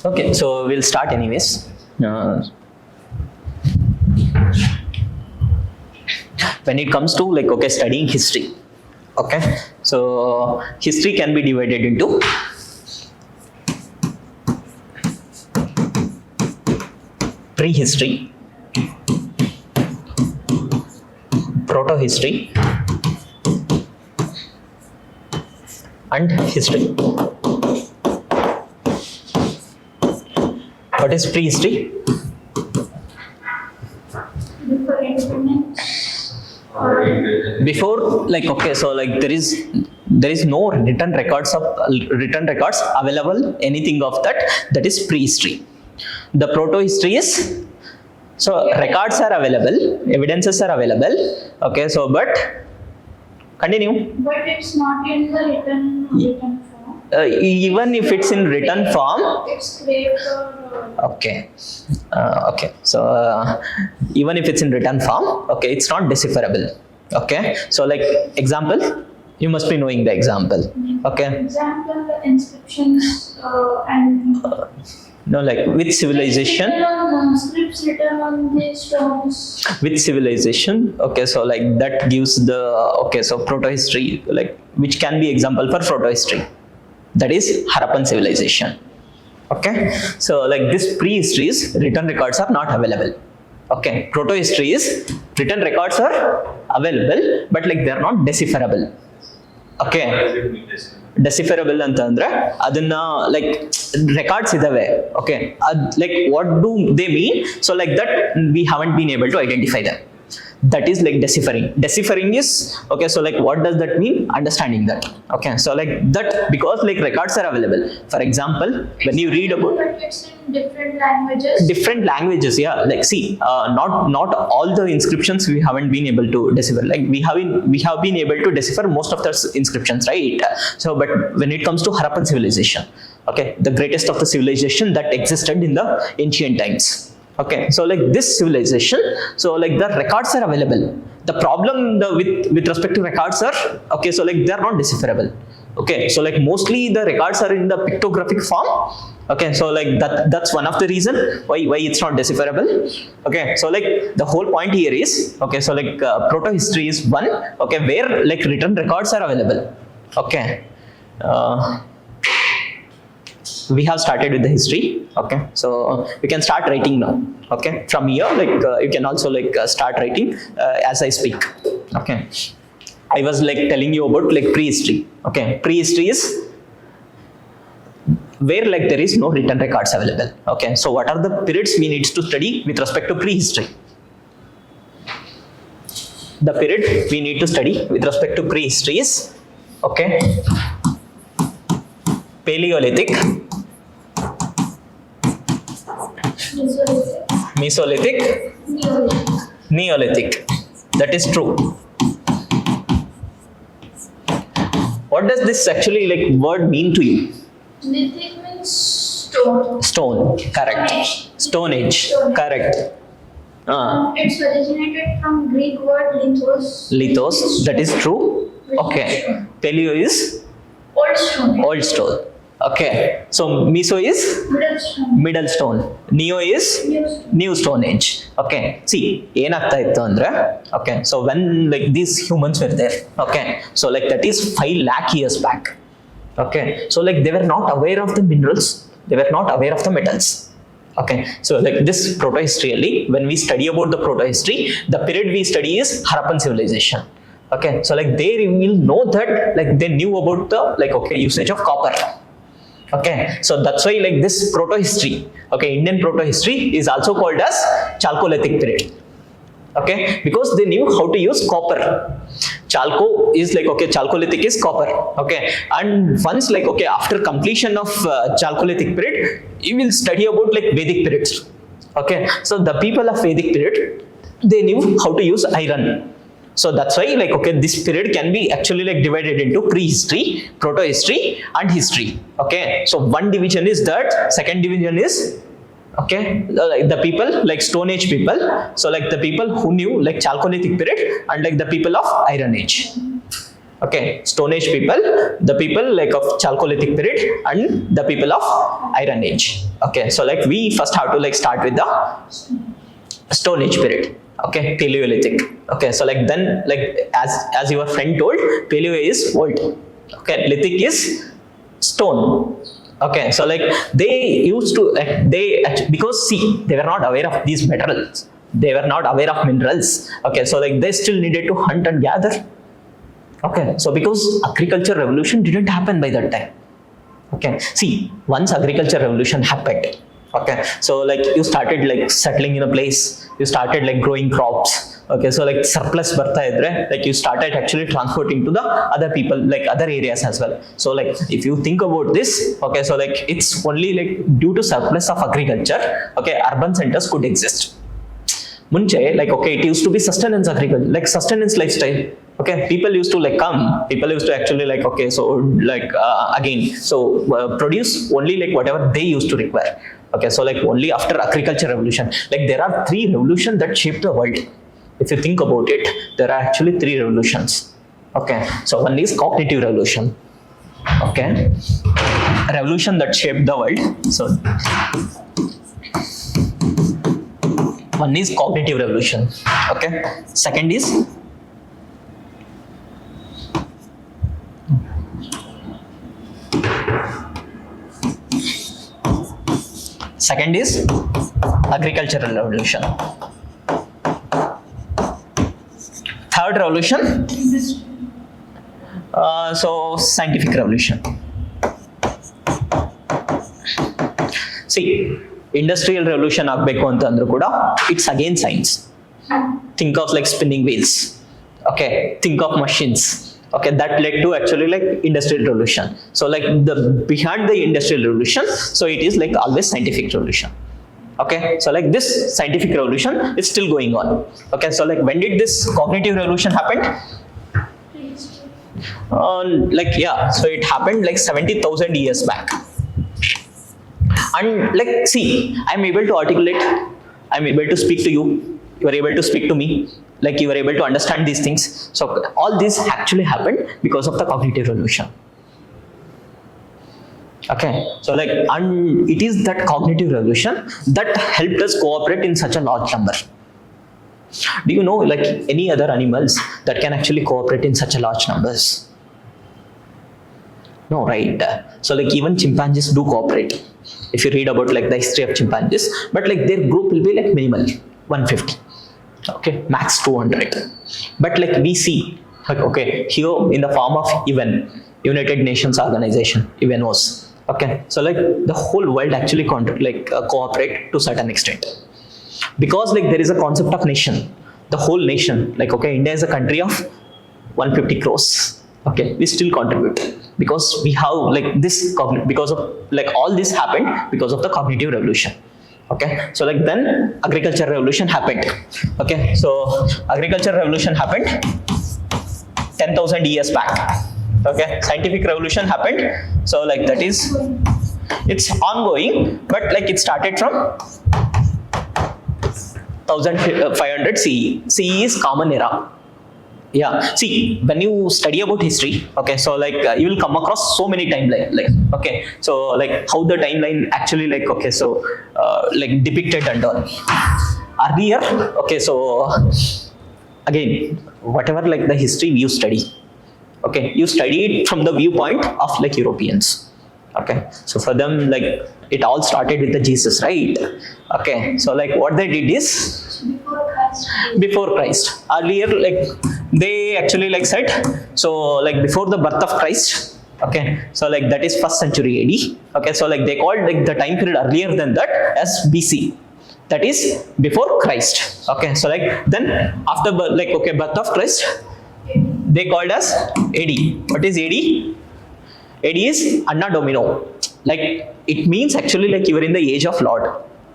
Okay, so we'll start anyways. When it comes to like studying history, okay, so history can be divided into prehistory, proto-history, and history. What is prehistory? Before, like so like there is no written records available, anything of that is prehistory. The proto-history is, so records are available, evidences are available, okay, so but continue. But it's not in the written form. Even if it's in written form, It's scraped or okay, so even if it's in written form, okay, it's not decipherable. Okay, so like example, you must be knowing the example. Okay, example, inscriptions and no, like which civilization? Scripts written on the stones. Which civilization? Okay, so like that gives the, okay, so proto-history, like which can be example for proto-history, that is Harappan civilization. Okay, so like this prehistory's written records are not available. Okay, proto-history is written records are available, but like they are not decipherable. Okay, decipherable ಅಂತಂದ್ರೆ ಅದನ್ನ like records ಇದಾವೆ. Okay, like what do they mean? So like that we haven't been able to identify them. That is like deciphering. Deciphering is, okay, so like what does that mean? Understanding that. Okay, so like that, because like records are available. For example, when you read about It's in different languages. Yeah, like see, not all the inscriptions we haven't been able to decipher. Like we have been able to decipher most of the inscriptions, right? So but when it comes to Harappan civilization, okay, the greatest of the civilization that existed in the ancient times. Okay, so like this civilization, so like the records are available. The problem with respect to records are, okay, so like they are not decipherable. Okay, so like mostly the records are in the pictographic form. Okay, so like that's one of the reason why it's not decipherable. Okay, so like the whole point here is, okay, so like proto-history is one, okay, where like written records are available. Okay, we have started with the history. Okay, so you can start writing now. Okay, from here like you can also like start writing as I speak. Okay, I was like telling you about like prehistory. Okay, prehistory is where like there is no written records available. Okay, so what are the periods we need to study with respect to prehistory? The period we need to study with respect to prehistory is, okay, Paleolithic, Mesolithic, Neolithic. That is true. What does this actually like word mean to you? Lithic means stone. Stone, correct. Stone Age, correct. It's originated from Greek word lithos. Lithos, that is true. Okay, Paleo is Old stone. old stone. Okay, so Meso is Middle stone. middle stone, Neo is New stone. new stone age. Okay, see ಏನಾಗ್ತಾ ಇತ್ತು ಅಂದ್ರೆ, okay, so when like these humans were there, okay, so like that is 5 lakh years back. Okay, so like they were not aware of the minerals, they were not aware of the metals. Okay, so like this proto-history, when we study about the proto-history, the period we study is Harappan civilization. Okay, so like they will know that like they knew about the like, okay, usage of copper. Okay, so that's why like this proto-history, okay, Indian proto-history is also called as Chalcolithic period. Okay, because they knew how to use copper. Chalco is like, okay, Chalcolithic is copper. Okay, and once like, okay, after completion of Chalcolithic period, you will study about like Vedic periods. Okay, so the people of Vedic period, they knew how to use iron. So that's why like, okay, this period can be actually like divided into prehistory, proto-history and history. Okay, so one division is that, second division is, okay, like the people like Stone Age people, so like the people who knew like Chalcolithic period, and like the people of Iron Age. Okay, Stone Age people, the people like of Chalcolithic period, and the people of Iron Age. Okay, so like we first have to like start with the Stone Age period. Okay, Paleolithic. Okay, so like then like as your friend told, Paleo is old. Okay, Lithic is stone. Okay, so like they used to like because see they were not aware of these minerals. They were not aware of minerals. Okay, so like they still needed to hunt and gather. Okay, so because agriculture revolution didn't happen by that time. Okay, see once agriculture revolution happened. Okay, so like you started like settling in a place. You started like growing crops. Okay, so like surplus ಬರ್ತಾ ಇದ್ರೆ like you started actually transporting to the other people like other areas as well. So like if you think about this, okay, so like it's only like due to surplus of agriculture, okay, urban centers could exist. ಮುಂಚೆ like okay, it used to be sustenance agriculture, like sustenance lifestyle. Okay, people used to like come, people used to actually like okay, so like again, so produce only like whatever they used to require. Okay, so like only after agriculture revolution, like there are 3 revolutions that shaped the world. If you think about it, there are actually 3 revolutions. Okay, so one is cognitive revolution. Okay, revolution that shaped the world. So one is cognitive revolution. Okay, second is agricultural revolution. Third revolution, so scientific revolution. See, industrial revolution ಆಗಬೇಕು ಅಂತ ಅಂದ್ರೂ ಕೂಡ it's again science. Think of like spinning wheels. Okay, think of machines. Okay, that led to actually like industrial revolution. So like the behind the industrial revolution, so it is like always scientific revolution. Okay, so like this scientific revolution is still going on. Okay, so like when did this cognitive revolution happen? Like yeah, so it happened like 70,000 years back. And like see, I'm able to articulate, I'm able to speak to you, you are able to speak to me, like you are able to understand these things. So all this actually happened because of the cognitive revolution. Okay, so like and it is that cognitive revolution that helped us cooperate in such a large number. Do you know like any other animals that can actually cooperate in such a large numbers? No, right? So like even chimpanzees do cooperate. If you read about like the history of chimpanzees, but like their group will be like minimal 150. Okay, max 200. But like we see like okay here in the form of UN, United Nations Organization, UNOS. Okay, so like the whole world actually cooperate to certain extent, because like there is a concept of nation. The whole nation, like okay, India is a country of 150 crores. Okay, we still contribute because we have like this because of like all this happened because of the cognitive revolution. Okay, so like then agriculture revolution happened. Okay, so agriculture revolution happened 10,000 years back. Okay, scientific revolution happened, so like that is it's ongoing, but like it started from 1500 CE. CE is common era. Yeah, see when you study about history, okay, so like you will come across so many timeline, like okay, so like how the timeline actually like okay, so like depicted and all earlier. Okay, so again whatever like the history you study, okay, you study it from the viewpoint of like Europeans. Okay, so for them like it all started with the Jesus, right? Okay, so like what they did is before Christ. Earlier like they actually like said, so like before the birth of Christ. Okay, so like that is 1st century AD. Okay, so like they called like the time period earlier than that as BC, that is before Christ. Okay, so like then after like okay birth of Christ they called as AD. What is AD? AD is Anno Domino. Like it means actually like you are in the age of Lord,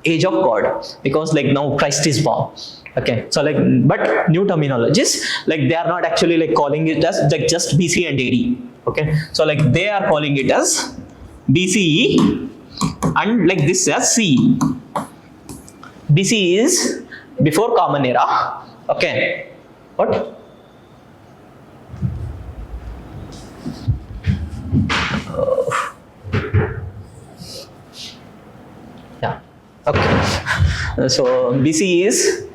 age of God, because like now Christ is born. Okay, so like but new terminologies like they are not actually like calling it as like just BC and AD. Okay, so like they are calling it as BCE and like this as CE. BC is before common era. Okay, what? Yeah. Okay. So BC is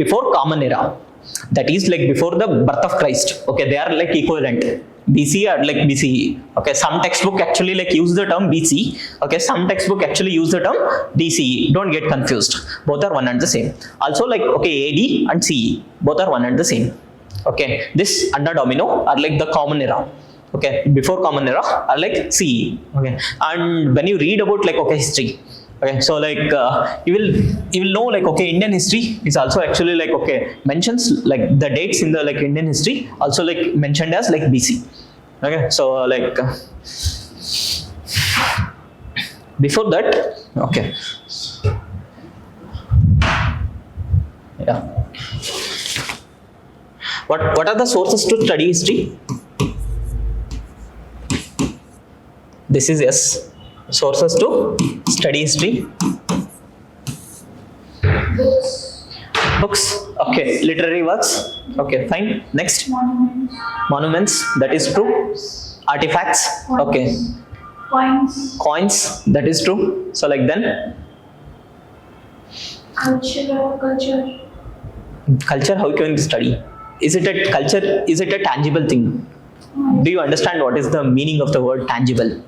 before Common Era. That is like before the birth of Christ. Okay, they are like equivalent. BC or like BCE. Okay, some textbook actually like use the term BC. Okay, some textbook actually use the term BCE. Don't get confused. Both are one and the same. Also like AD and CE. Both are one and the same. Okay, this under domino are like the Common Era. Okay, before Common Era are like CE. Okay, and when you read about like history. Okay, so like you will know like Indian history is also actually like mentions like the dates in the like Indian history also like mentioned as like BC. Okay, so like before that, okay, yeah. What are the sources to study history? This is yes. Sources to study history. Books. Okay. Literary works. Okay. Fine. Next. Monuments. That is true. Artifacts. Okay. Coins. That is true. So like then. Culture. Culture. How can you study? Is it a culture? Is it a tangible thing? Do you understand what is the meaning of the word tangible?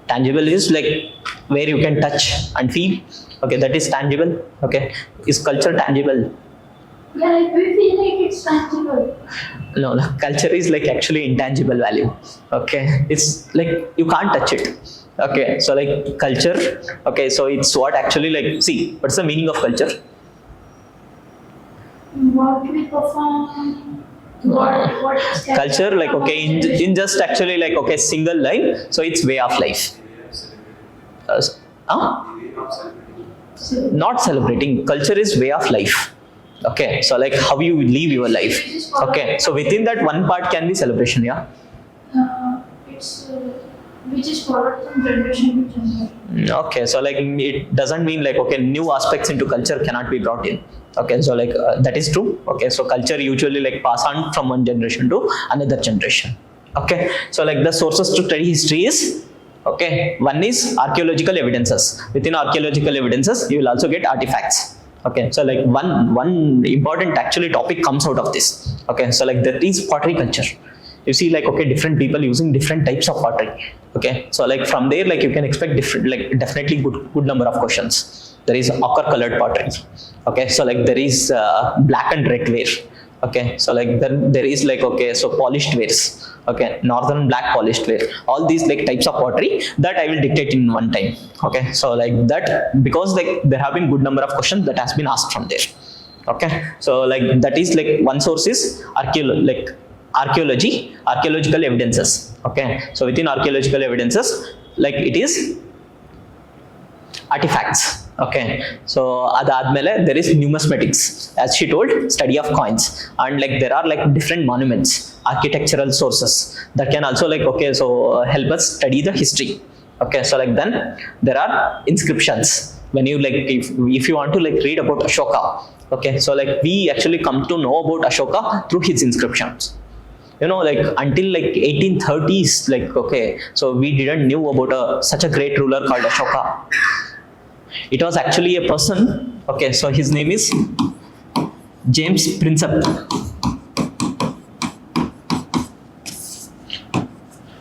Tangible is like where you can touch and feel. Okay, that is tangible. Okay, is culture tangible? Yeah, like we feel like it's tangible. No, culture is like actually intangible value. Okay, it's like you can't touch it. Okay, so like culture. Okay, so it's what actually like see. What's the meaning of culture? What we perform. What is Culture like in just actually like single line. So it's way of life. Not celebrating. Culture is way of life. Okay, so like how you live your life. Okay, so within that one part can be celebration. Yeah. It's which is followed from generation to generation. Okay, so like it doesn't mean like new aspects into culture cannot be brought in. Okay, so like that is true. Okay, so culture usually like pass on from one generation to another generation. Okay, so like the sources to study history is one is archaeological evidences. Within archaeological evidences you will also get artifacts. Okay, so like one important actually topic comes out of this. Okay, so like that is pottery culture. You see like different people using different types of pottery. Okay, so like from there like you can expect different like definitely good number of questions. There is ochre colored pottery. Okay, so like there is black and red ware. Okay, so like then there is like so polished wares. Okay, northern black polished ware. All these like types of pottery that I will dictate in one time. Okay, so like that because like there have been good number of questions that has been asked from there. Okay, so like that is like one source is archaeology, archaeological evidences. Okay, so within archaeological evidences like it is artifacts. Okay, so adadmele there is numismatics, as she told, study of coins, and like there are like different monuments, architectural sources that can also like so help us study the history. Okay, so like then there are inscriptions. When you like if you want to like read about Ashoka. Okay, so like we actually come to know about Ashoka through his inscriptions. You know, like until like 1830s, like so we didn't knew about such a great ruler called Ashoka. It was actually a person. Okay, so his name is James Prinsep.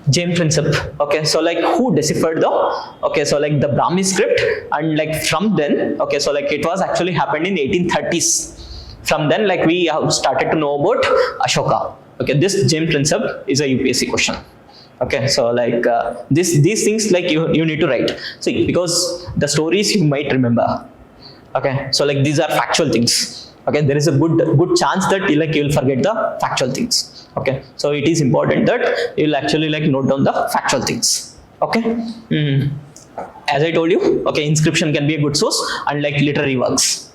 James Prinsep. Okay, so like who deciphered the so like the Brahmi script, and like from then so like it was actually happened in 1830s. From then like we have started to know about Ashoka. Okay, this James Prinsep is a UPSC question. Okay, so like these things like you need to write. See, because the stories you might remember. Okay, so like these are factual things. Okay, there is a good chance that you will forget the factual things. Okay, so it is important that you will actually like note down the factual things. Okay, as I told you, inscription can be a good source, and like literary works.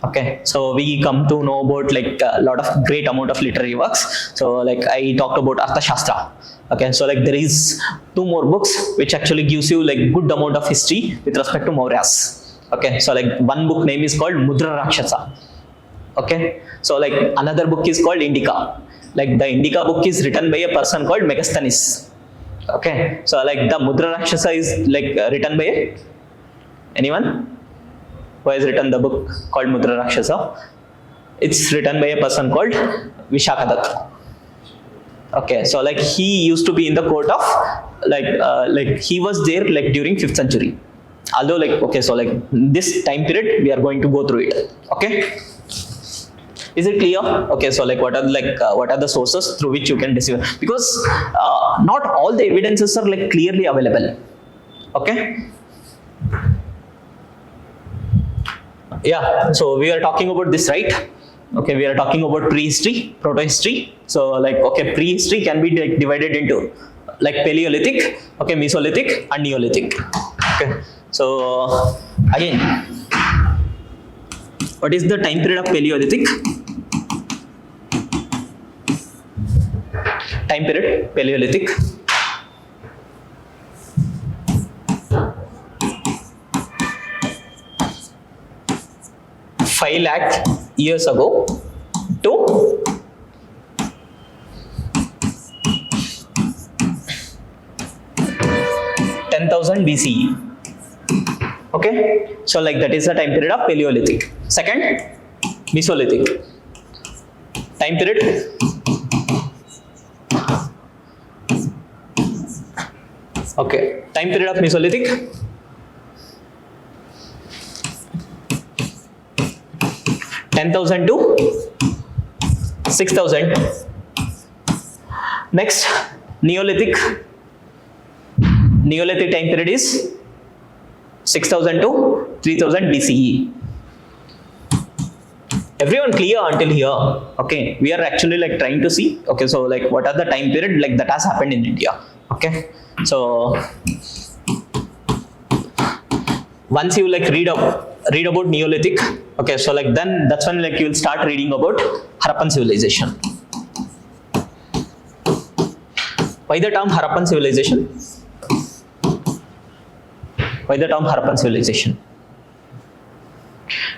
Okay, so we come to know about like a lot of great amount of literary works. So like I talked about Arthashastra. Okay, so like there is 2 more books which actually gives you like good amount of history with respect to Mauryas. Okay, so like one book name is called Mudra Rakshasa. Okay, so like another book is called Indica. Like the Indica book is written by a person called Megasthenes. Okay, so like the Mudra Rakshasa is like written by Anyone who has written the book called Mudra Rakshasa? It's written by a person called Vishakadatta. Okay, so like he used to be in the court of like he was there like during 5th century. Although like okay, so like this time period we are going to go through it. Okay, is it clear? Okay, so like what are the sources through which you can decipher? Because not all the evidences are like clearly available. Okay. Yeah, so we are talking about this, right? Okay, we are talking about prehistory, protohistory. So like okay, prehistory can be divided into like Paleolithic, okay, Mesolithic and Neolithic. Okay, so again, what is the time period of Paleolithic? Time period Paleolithic. 5 lakh years ago to 10,000 BCE. Okay, so like that is the time period of Paleolithic. Second, Mesolithic. Time period okay, time period of Mesolithic. 10,000 to 6,000. Next, Neolithic. Neolithic time period is 6,000 to 3,000 BCE. Everyone clear until here? Okay, we are actually like trying to see. Okay, so like what are the time period like that has happened in India? Okay, so once you like read about Neolithic, okay, so like then that's when like you will start reading about Harappan civilization. Why the term Harappan civilization? Why the term Harappan civilization?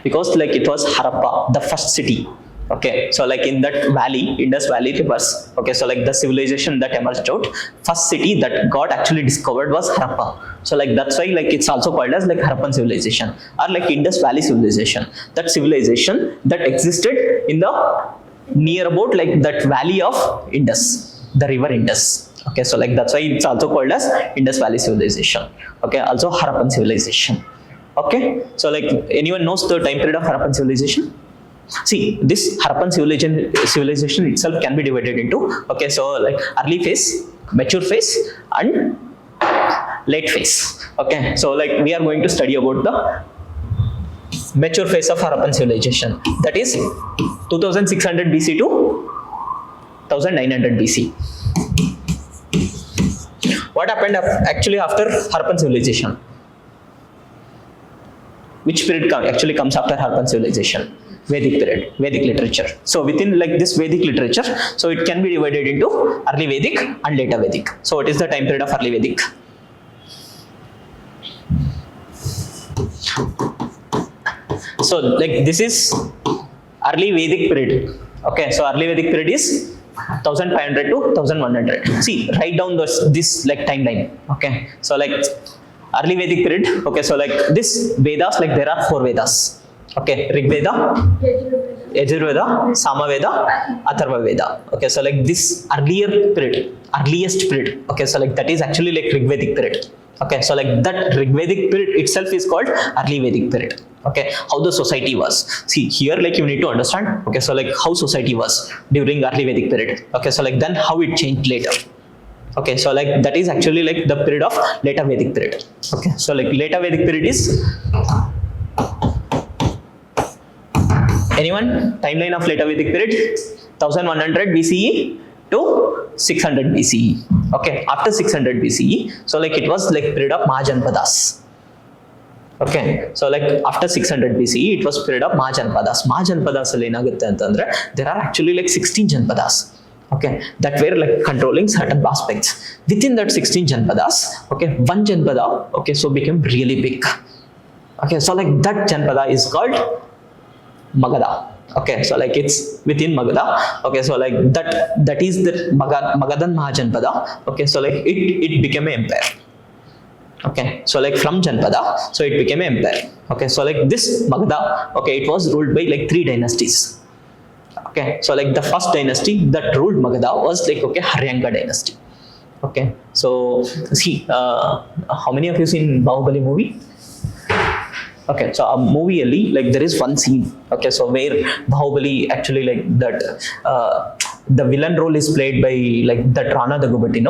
Because like it was Harappa, the first city. Okay, so like in that valley, Indus Valley rivers, okay, so like the civilization that emerged out, first city that got actually discovered was Harappa. So like that's why like it's also called as like Harappan civilization or like Indus Valley civilization. That civilization that existed in the near about like that valley of Indus, the river Indus. Okay, so like that's why it's also called as Indus Valley civilization. Okay, also Harappan civilization. Okay, so like anyone knows the time period of Harappan civilization? See, this Harappan civilization itself can be divided into, okay, so like early phase, mature phase and late phase. Okay, so like we are going to study about the mature phase of Harappan civilization, that is 2600 BC to 1900 BC. What happened actually after Harappan civilization? Which period actually comes after Harappan civilization? Vedic period, Vedic literature. So within like this Vedic literature, so it can be divided into early Vedic and later Vedic. So what is the time period of early Vedic? So like this is early Vedic period. Okay, so early Vedic period is 1500 to 1100. See, write down this like timeline. Okay, so like early Vedic period. Okay, so like this Vedas, like there are 4 Vedas. Okay, Rig Veda, Yajurveda, Samaveda, Atharva Veda. Okay, so like this earliest period. Okay, so like that is actually like Rig Vedic period. Okay, so like that Rig Vedic period itself is called early Vedic period. Okay, how the society was. See here, like you need to understand. Okay, so like how society was during early Vedic period. Okay, so like then how it changed later. Okay, so like that is actually like the period of later Vedic period. Okay, so like later Vedic period is, anyone? Timeline of later Vedic period, 1100 BCE to 600 BCE. Okay, after 600 BCE, so like it was like period of Mahajanpadas. Okay, so like after 600 BCE, it was period of Mahajanpadas. Mahajanpadas alli enagutte antandre there are actually like 16 Janpadas. Okay, that were like controlling certain aspects. Within that 16 Janpadas, okay, one Janpada, okay, so became really big. Okay, so like that Janpada is called Magadha. Okay, so like it's within Magadha. Okay, so like that is the Magadhan Mahajanpada. Okay, so like it became an empire. Okay, so like from Janpada, so it became an empire. Okay, so like this Magadha, okay, it was ruled by like 3 dynasties. Okay, so like the first dynasty that ruled Magadha was like, okay, Haryanka dynasty. Okay, so see, how many of you seen Bahubali movie? Okay, so a movie ಅಲ್ಲಿ like there is one scene, okay, so where Bahubali actually like that the villain role is played by like that Rana Daggubati,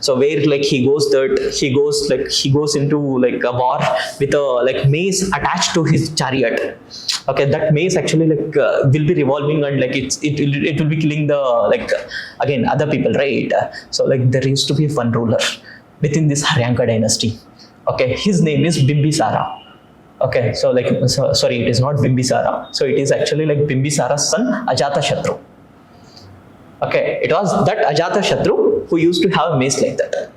so where like he goes into like a war with a like mace attached to his chariot. Okay, that mace actually like will be revolving and like it will be killing the like again other people, right? So like there used to be one ruler within this Haryanka dynasty. Okay, his name is Bimbisara. Okay, so like sorry, it is not Bimbisara. So it is actually like Bimbisara's son Ajatashatru. Okay, it was that Ajatashatru who used to have a mace like that.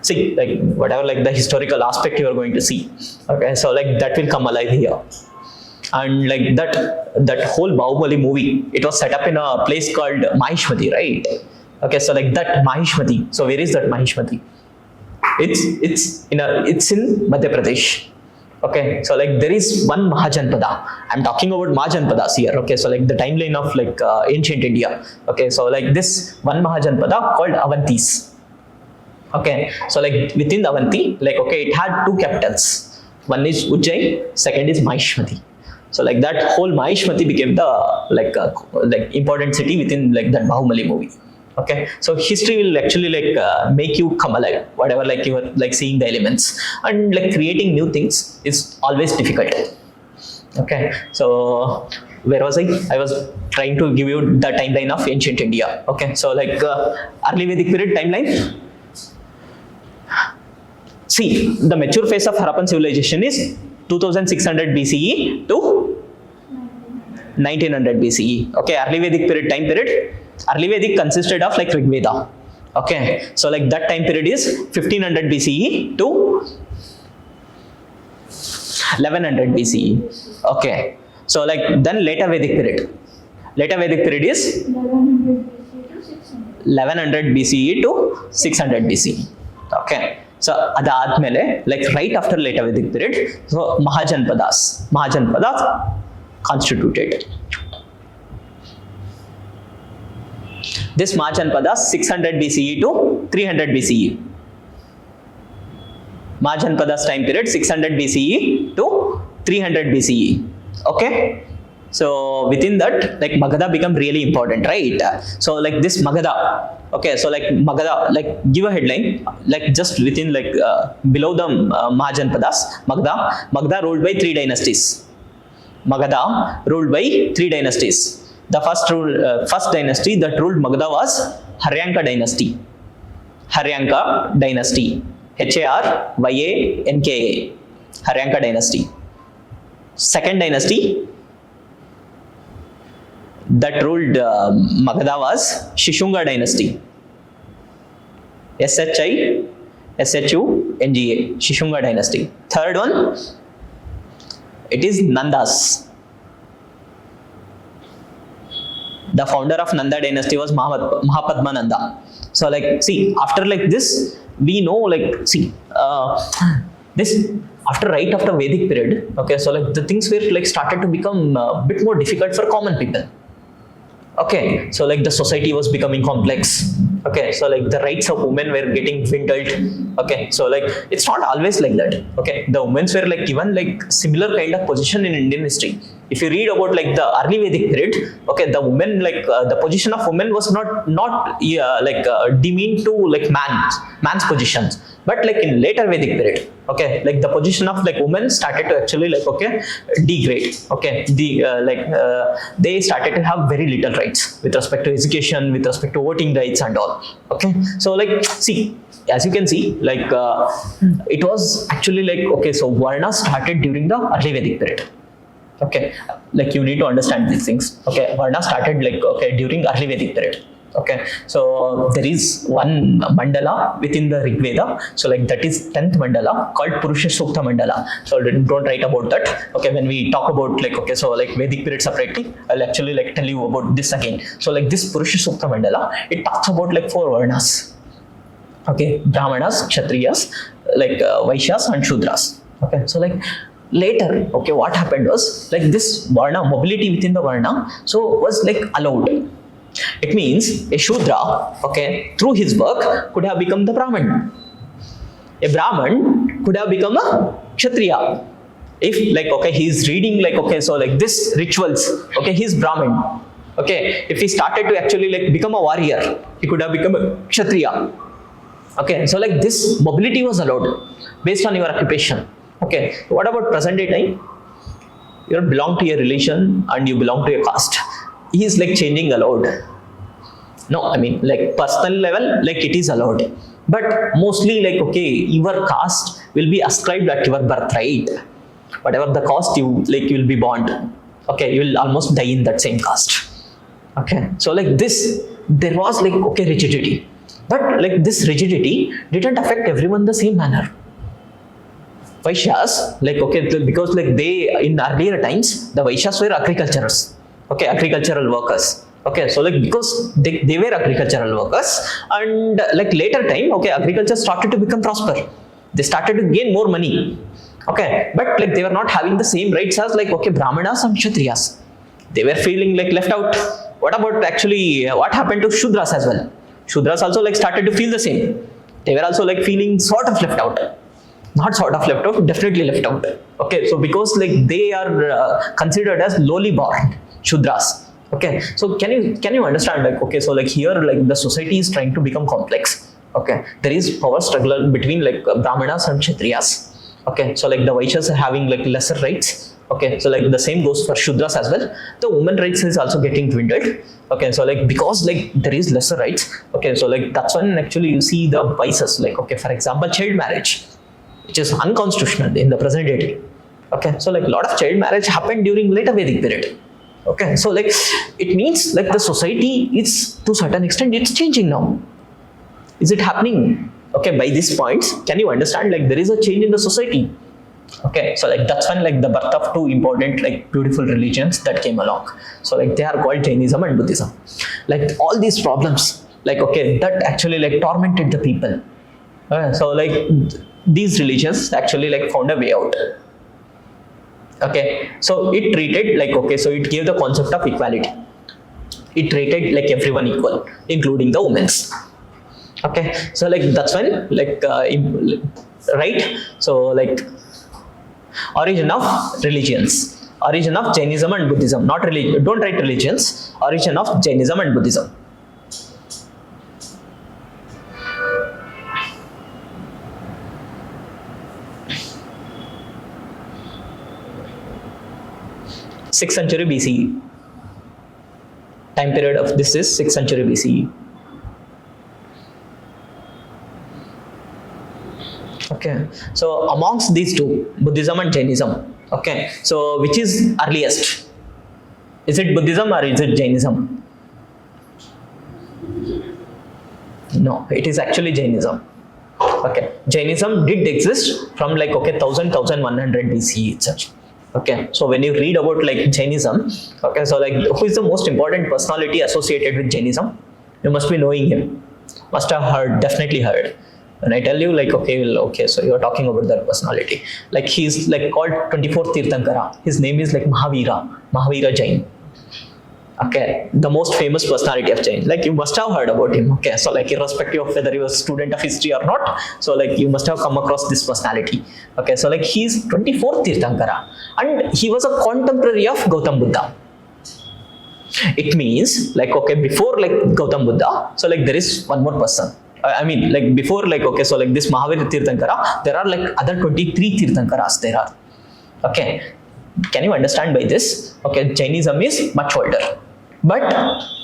See, like whatever like the historical aspect you are going to see. Okay, so like that will come alive here. And like that whole Bahubali movie, it was set up in a place called Mahishmati, right? Okay, so like that Mahishmati. So where is that Mahishmati? It's in Madhya Pradesh. Okay, so like there is one Mahajanpada. I'm talking about Mahajanpadas here. Okay, so like the timeline of like ancient India. Okay, so like this one Mahajanpada called Avantis. Okay, so like within Avanti, like okay, it had 2 capitals. One is Ujjain, second is Mahishmati. So like that whole Mahishmati became the like important city within like that Bahubali movie. Okay, so history will actually like make you come alive, whatever like you are like seeing the elements, and like creating new things is always difficult. Okay, so where was I was trying to give you the timeline of ancient India. Okay, so like early Vedic period timeline. See, the mature phase of Harappan civilization is 2600 BCE to 1900 BCE. Okay, early Vedic period time period. Early Vedic consisted of like Rig Veda. Okay, so like that time period is 1500 BCE to 1100 BCE. Okay, so like then later Vedic period. Later Vedic period is 1100 BCE to 600 BCE. Okay, so adadmele like right after later Vedic period, so Mahajanpadas constituted. This Mahajanpada 600 BCE to 300 BCE. Mahajanpada's time period 600 BCE to 300 BCE. Okay, so within that like Magadha become really important, right? So like this Magadha, okay, so like Magadha, like give a headline like just within like below the Mahajanpadas, Magadha ruled by 3 dynasties. Magadha ruled by 3 dynasties. The first dynasty that ruled Magadha was Haryanka dynasty. Haryanka dynasty. Haryanka. Haryanka dynasty. Second dynasty that ruled Magadha was Shishunga dynasty. Shishunga. Shishunga dynasty. Third one, it is Nandas. The founder of Nanda dynasty was Mahapadma Nanda. So like see, after like this we know like see this right after Vedic period. Okay, so like the things were like started to become a bit more difficult for common people. Okay, so like the society was becoming complex. Okay, so like the rights of women were getting dwindled. Okay, so like it's not always like that. Okay, the women were like given like similar kind of position in Indian history. If you read about like the early Vedic period, okay, the women like the position of women was not demeaned to like man's positions, but like in later Vedic period, okay, like the position of like women started to actually like okay degrade. Okay, they started to have very little rights with respect to education, with respect to voting rights and all. Okay, so like see, as you can see, like it was actually like okay, so Varna started during the early Vedic period. Okay, like you need to understand these things. Okay, Varna started like okay during early Vedic period. Okay, so there is one mandala within the Rig Veda. So like that is 10th mandala called Purusha Sukta mandala. So don't write about that. Okay, when we talk about like okay, so like Vedic period separately, I'll actually like tell you about this again. So like this Purusha Sukta mandala, it talks about like 4 Varnas. Okay, Brahmanas, Kshatriyas, like Vaishyas and Shudras. Okay, so like later, okay, what happened was like this Varna, mobility within the Varna, so was like allowed. It means a Shudra, okay, through his work could have become the Brahman. A Brahman could have become a Kshatriya. If like, okay, he's reading like, okay, so like this rituals, okay, he's Brahman. Okay, if he started to actually like become a warrior, he could have become a Kshatriya. Okay, so like this mobility was allowed based on your occupation. Okay, what about present day time? You belong to a religion and you belong to a caste. He is like changing allowed. No, I mean like personal level, like it is allowed. But mostly like, okay, your caste will be ascribed at your birthright. Whatever the caste you like, you will be born. Okay, you will almost die in that same caste. Okay, so like this, there was like, okay, rigidity. But like this rigidity didn't affect everyone the same manner. Vaishyas, like, okay, because like they, in earlier times, the Vaishyas were agriculturers. Okay, agricultural workers. Okay, so like because they were agricultural workers, and like later time, okay, agriculture started to become prosper. They started to gain more money. Okay, but like they were not having the same rights as like, okay, Brahmanas and Kshatriyas. They were feeling like left out. What about actually what happened to Shudras as well? Shudras also like started to feel the same. They were also like feeling sort of left out. Not sort of left out, definitely left out. Okay, so because like they are considered as lowly born Shudras. Okay, so can you understand like, okay, so like here like the society is trying to become complex. Okay, there is power struggle between like Brahmanas and Kshatriyas. Okay, so like the Vaishyas are having like lesser rights. Okay, so like the same goes for Shudras as well. The women rights is also getting dwindled. Okay, so like because like there is lesser rights. Okay, so like that's when actually you see the vices, like, okay, for example, child marriage, which is unconstitutional in the present day. Okay, so like a lot of child marriage happened during later Vedic period. Okay, so like it means like the society is to a certain extent it's changing now. Is it happening? Okay, by these points, can you understand like there is a change in the society? Okay, so like that's when like the birth of two important like beautiful religions that came along. So like they are called Jainism and Buddhism. Like all these problems, like, okay, that actually like tormented the people. So like these religions actually like found a way out. Okay, so it treated like, okay, so it gave the concept of equality. It treated like everyone equal, including the women's. Okay, so like that's when like right, so like origin of religions, origin of Jainism and Buddhism, not religion, don't write religions, origin of Jainism and Buddhism. Sixth century BCE. Time period of this is 6th century BCE. Okay, so amongst these two, Buddhism and Jainism, okay, so which is earliest? Is it Buddhism or is it Jainism? No, it is actually Jainism. Okay, Jainism did exist from like, okay, 1100 BCE itself. Okay, so when you read about like Jainism, okay, so like who is the most important personality associated with Jainism? You must be knowing him. Must have heard, definitely heard. When I tell you like, okay, well, okay, so you're talking about that personality. Like he's like called 24th Tirthankara. His name is like Mahavira Jain. Okay, the most famous personality of Jain. Like you must have heard about him. Okay, so like irrespective of whether you are a student of history or not, so like you must have come across this personality. Okay, so like he's 24th Tirthankara and he was a contemporary of Gautam Buddha. It means like, okay, before like Gautam Buddha, so like there is one more person. I mean like before like, okay, so like this Mahavira Tirthankara, there are like other 23 Tirthankaras there are. Okay, can you understand by this? Okay, Jainism is much older, but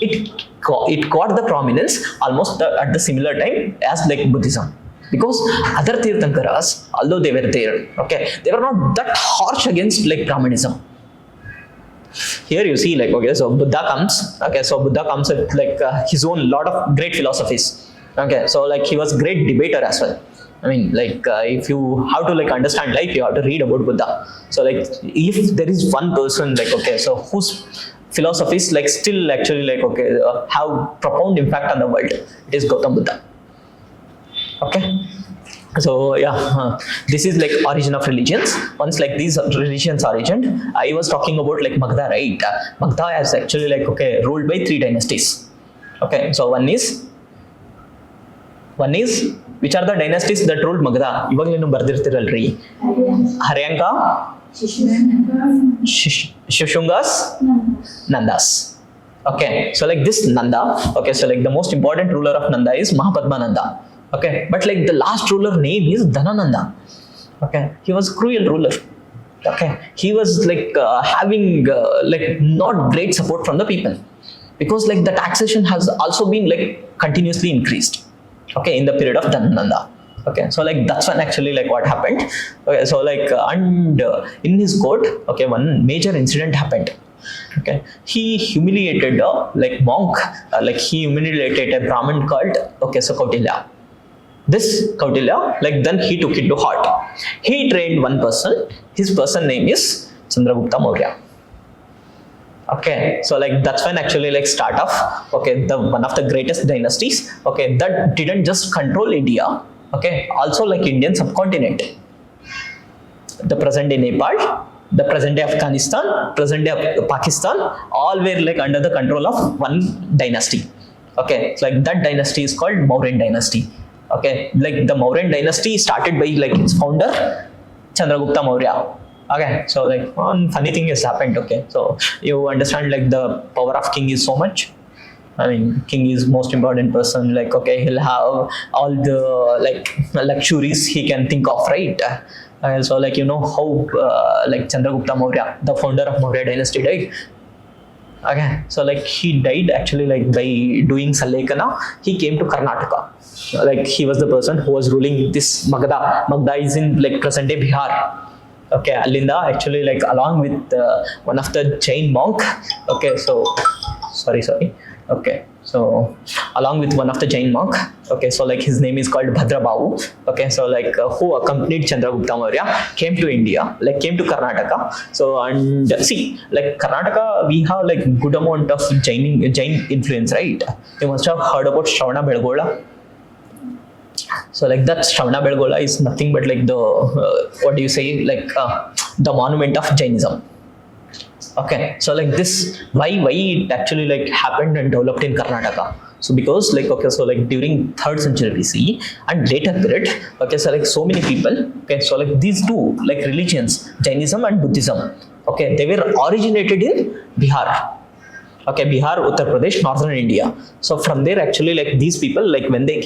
it got the prominence almost at the similar time as like Buddhism, because other Tirthankaras, although they were there, okay, they were not that harsh against like Brahmanism. Here you see like, okay, so Buddha comes, okay, so Buddha comes with like his own lot of great philosophies. Okay, so like he was a great debater as well. I mean, like if you have to like understand life, you have to read about Buddha. So like if there is one person like, okay, so whose philosophies like still actually like, okay, have profound impact on the world, it is Gautam Buddha. Okay. So yeah, this is like origin of religions. Once like these religions origin, I was talking about like Magadha, right? Magadha is actually like okay ruled by 3 dynasties. Okay, so one is which are the dynasties that ruled Magadha? ಇವಾಗಲೇನು ಬರ್ದಿರ್ತಿರಲ್ರಿ, Haryanka, Shishungas, Nandas. Okay, so like this Nanda, okay, so like the most important ruler of Nanda is Mahapadmananda. Okay, but like the last ruler name is Dhanananda. Okay, he was cruel ruler. Okay, he was like having like not great support from the people, because like the taxation has also been like continuously increased. Okay, in the period of Dhanananda. Okay, so like that's when actually like what happened. Okay, so like and in his court, okay, one major incident happened. Okay, he humiliated like monk, like he humiliated a Brahmin called okay, so Kautilya. This Kautilya, like then he took it to heart. He trained one person. His person name is Chandragupta Maurya. Okay, so like that's when actually like start of okay the one of the greatest dynasties. Okay, that didn't just control India. Okay, also like Indian subcontinent, the present day Nepal, the present day Afghanistan, present day Pakistan, all were like under the control of one dynasty. Okay, so like that dynasty is called Mauryan dynasty. Okay, like the Mauryan dynasty started by like its founder Chandragupta Maurya. Okay, so like one funny thing has happened. Okay, so you understand like the power of king is so much. I mean, king is most important person. Like okay, he'll have all the like luxuries he can think of, right? So like you know how like Chandragupta Maurya, the founder of Maurya dynasty, died. Okay, so like he died actually like by doing Salekana. He came to Karnataka. Like he was the person who was ruling this Magadha. Magadha is in like present day Bihar. Okay, Alinda actually like along with one of the Jain monk. Okay, so sorry. Okay, so along with one of the Jain monk. Okay, so like his name is called Bhadrabahu. Okay, so like who accompanied Chandragupta Maurya came to India, like came to Karnataka. So and see like Karnataka we have like good amount of Jain influence, right? You must have heard about Shravana Belgola. So like that Shravana Belgola is nothing but like the what do you say like the monument of Jainism. Okay, so like this why it actually like happened and developed in Karnataka. So because like okay, so like during 3rd century BC and later period, okay, so like so many people, okay, so like these two like religions, Jainism and Buddhism, okay, they were originated in Bihar. Okay, Bihar, Uttar Pradesh, northern India. So from there actually like these people like when they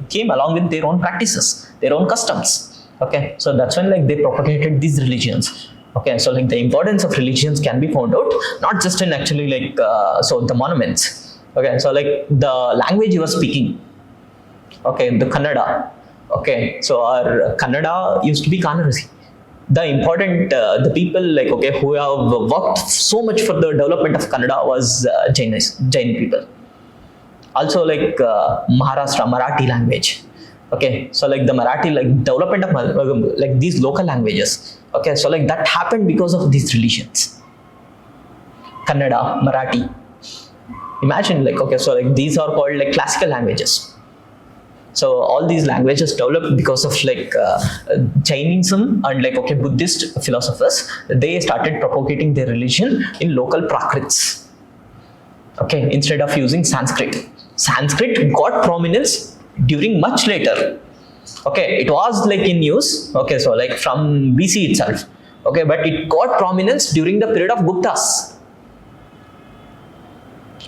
came along with their own practices, their own customs. Okay, so that's when like they propagated these religions. Okay, so like the importance of religions can be found out not just in actually like so the monuments. Okay, so like the language you were speaking. Okay, the Kannada. Okay, so our Kannada used to be Kanarasi. The important the people like okay who have worked so much for the development of Kannada was Jain people. Also like Maharashtra Marathi language. Okay, so like the Marathi like development of like these local languages. Okay, so like that happened because of these religions. Kannada, Marathi. Imagine like okay, so like these are called like classical languages. So all these languages developed because of like Jainism and like okay Buddhist philosophers. They started propagating their religion in local Prakrits. Okay, instead of using Sanskrit. Sanskrit got prominence during much later. Okay, it was like in use. Okay, so like from BC itself. Okay, but it got prominence during the period of Guptas.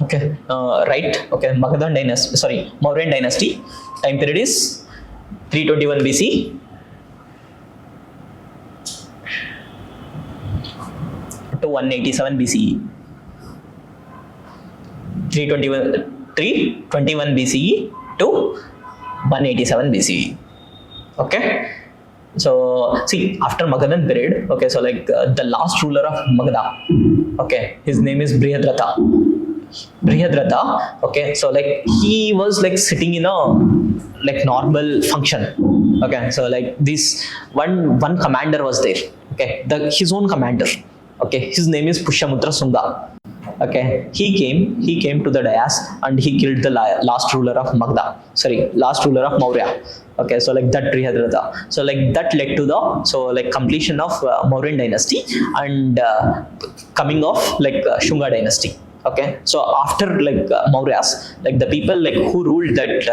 Okay, right. Okay, Magadhan dynasty. Sorry, Mauryan dynasty. Time period is 321 BC to 187 BCE. 321 BCE to 187 BCE. Okay, so see after Magadhan period, okay, so like the last ruler of Magadha, okay, his name is Brihadratha. Okay, so like he was like sitting in a like normal function. Okay, so like this one commander was there. Okay, his own commander. Okay, his name is Pushyamutra Sunga. Okay, he came to the dais and he killed the last ruler of last ruler of Maurya. Okay, so like that Brihadratha. So like that led to the completion of Mauryan dynasty and coming of Shunga dynasty. Okay, so after Mauryas, like the people who ruled that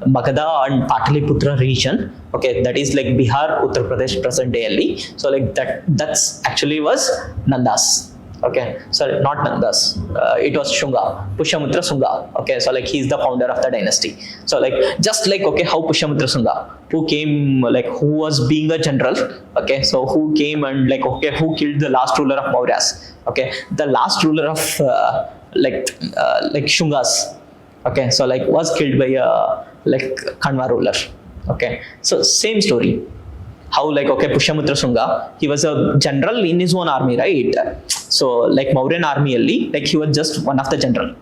Magadha and Pataliputra region, okay, that is like Bihar, Uttar Pradesh, present day Delhi. So like that's actually was Nandas. Okay, sorry, not Nandas. It was Shunga, Pushyamitra Shunga. Okay, so like he's the founder of the dynasty. So like just like okay, how Pushyamitra Shunga, who came who was being a general. Okay, so who came and who killed the last ruler of Mauryas. Okay, the last ruler of Shungas. Okay, so was killed by a Kanwa ruler. Okay, so same story. How Pushyamitra Shunga, he was a general in his own army, right? So Mauryan army alli, he was just one of the general.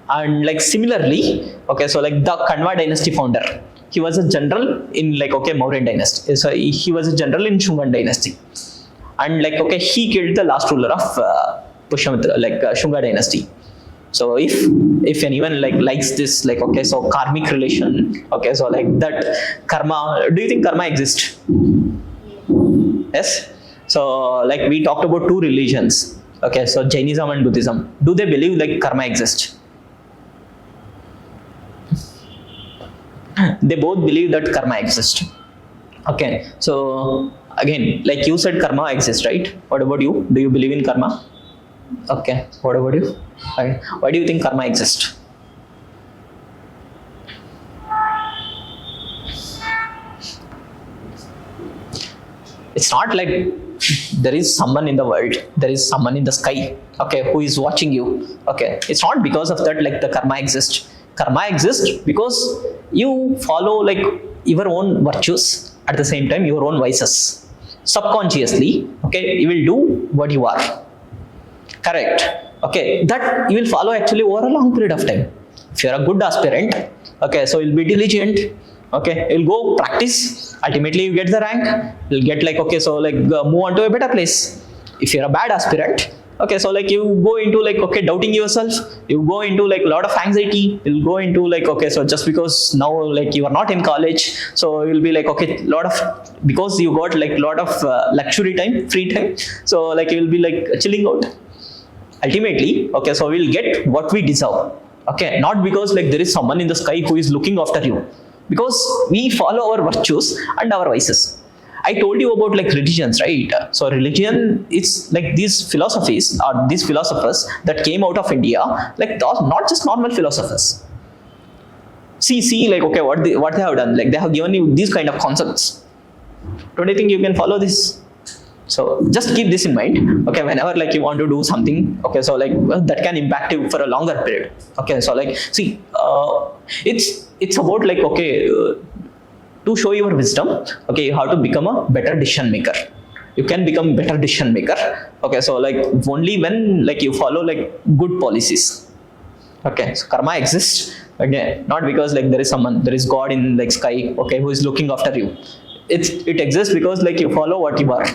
And similarly, okay, so the Kanwa dynasty founder, he was a general in Mauryan dynasty. So he was a general in Shungan dynasty. And he killed the last ruler of Pushyamitra, Shunga dynasty. So if anyone likes this so karmic relation, okay, so that karma, do you think karma exists? Yes. So we talked about two religions, okay, so Jainism and Buddhism. Do they believe karma exists? They both believe that karma exists. Okay, so again, you said karma exists, right? What about you? Do you believe in karma? Okay, what about you? Why do you think karma exists? It's not like there is someone in the world, there is someone in the sky, okay, who is watching you. Okay, it's not because of that the karma exists. Karma exists because you follow your own virtues, at the same time your own vices. Subconsciously, okay, you will do what you are. Correct. Okay, that you will follow actually over a long period of time. If you're a good aspirant, okay, so you'll be diligent, okay, you'll go practice, ultimately you get the rank, you'll get okay, so move on to a better place. If you're a bad aspirant, okay, so you go into okay, doubting yourself, you go into a lot of anxiety, you'll go into okay, so just because now you are not in college, so you'll be okay, lot of, because you got lot of luxury time, free time, so you'll be chilling out. Ultimately, okay, so we'll get what we deserve. Okay, not because there is someone in the sky who is looking after you, because we follow our virtues and our vices. I told you about religions, right? So religion is these philosophies or these philosophers that came out of India, not just normal philosophers. See, okay, what they have done, they have given you these kind of concepts. Don't you think you can follow this? So just keep this in mind, okay, whenever you want to do something, okay, so that can impact you for a longer period. Okay, so see, it's about okay, to show your wisdom, okay, you have to become a better decision maker. You can become a better decision maker, okay, so only when you follow good policies. Okay, so karma exists, again, not because there is someone, there is God in sky, okay, who is looking after you. It exists because you follow what you are.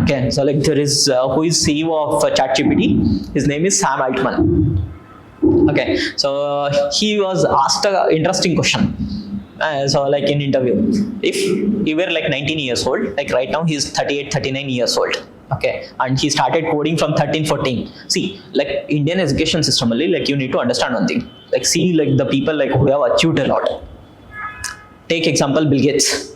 Okay, so there is who is CEO of ChatGPT. His name is Sam Altman. Okay, so he was asked an interesting question. So in interview, if he were 19 years old, right now he's 38, 39 years old. Okay, and he started coding from 13, 14. See, Indian education system, you need to understand one thing. See, the people who have achieved a lot. Take example Bill Gates,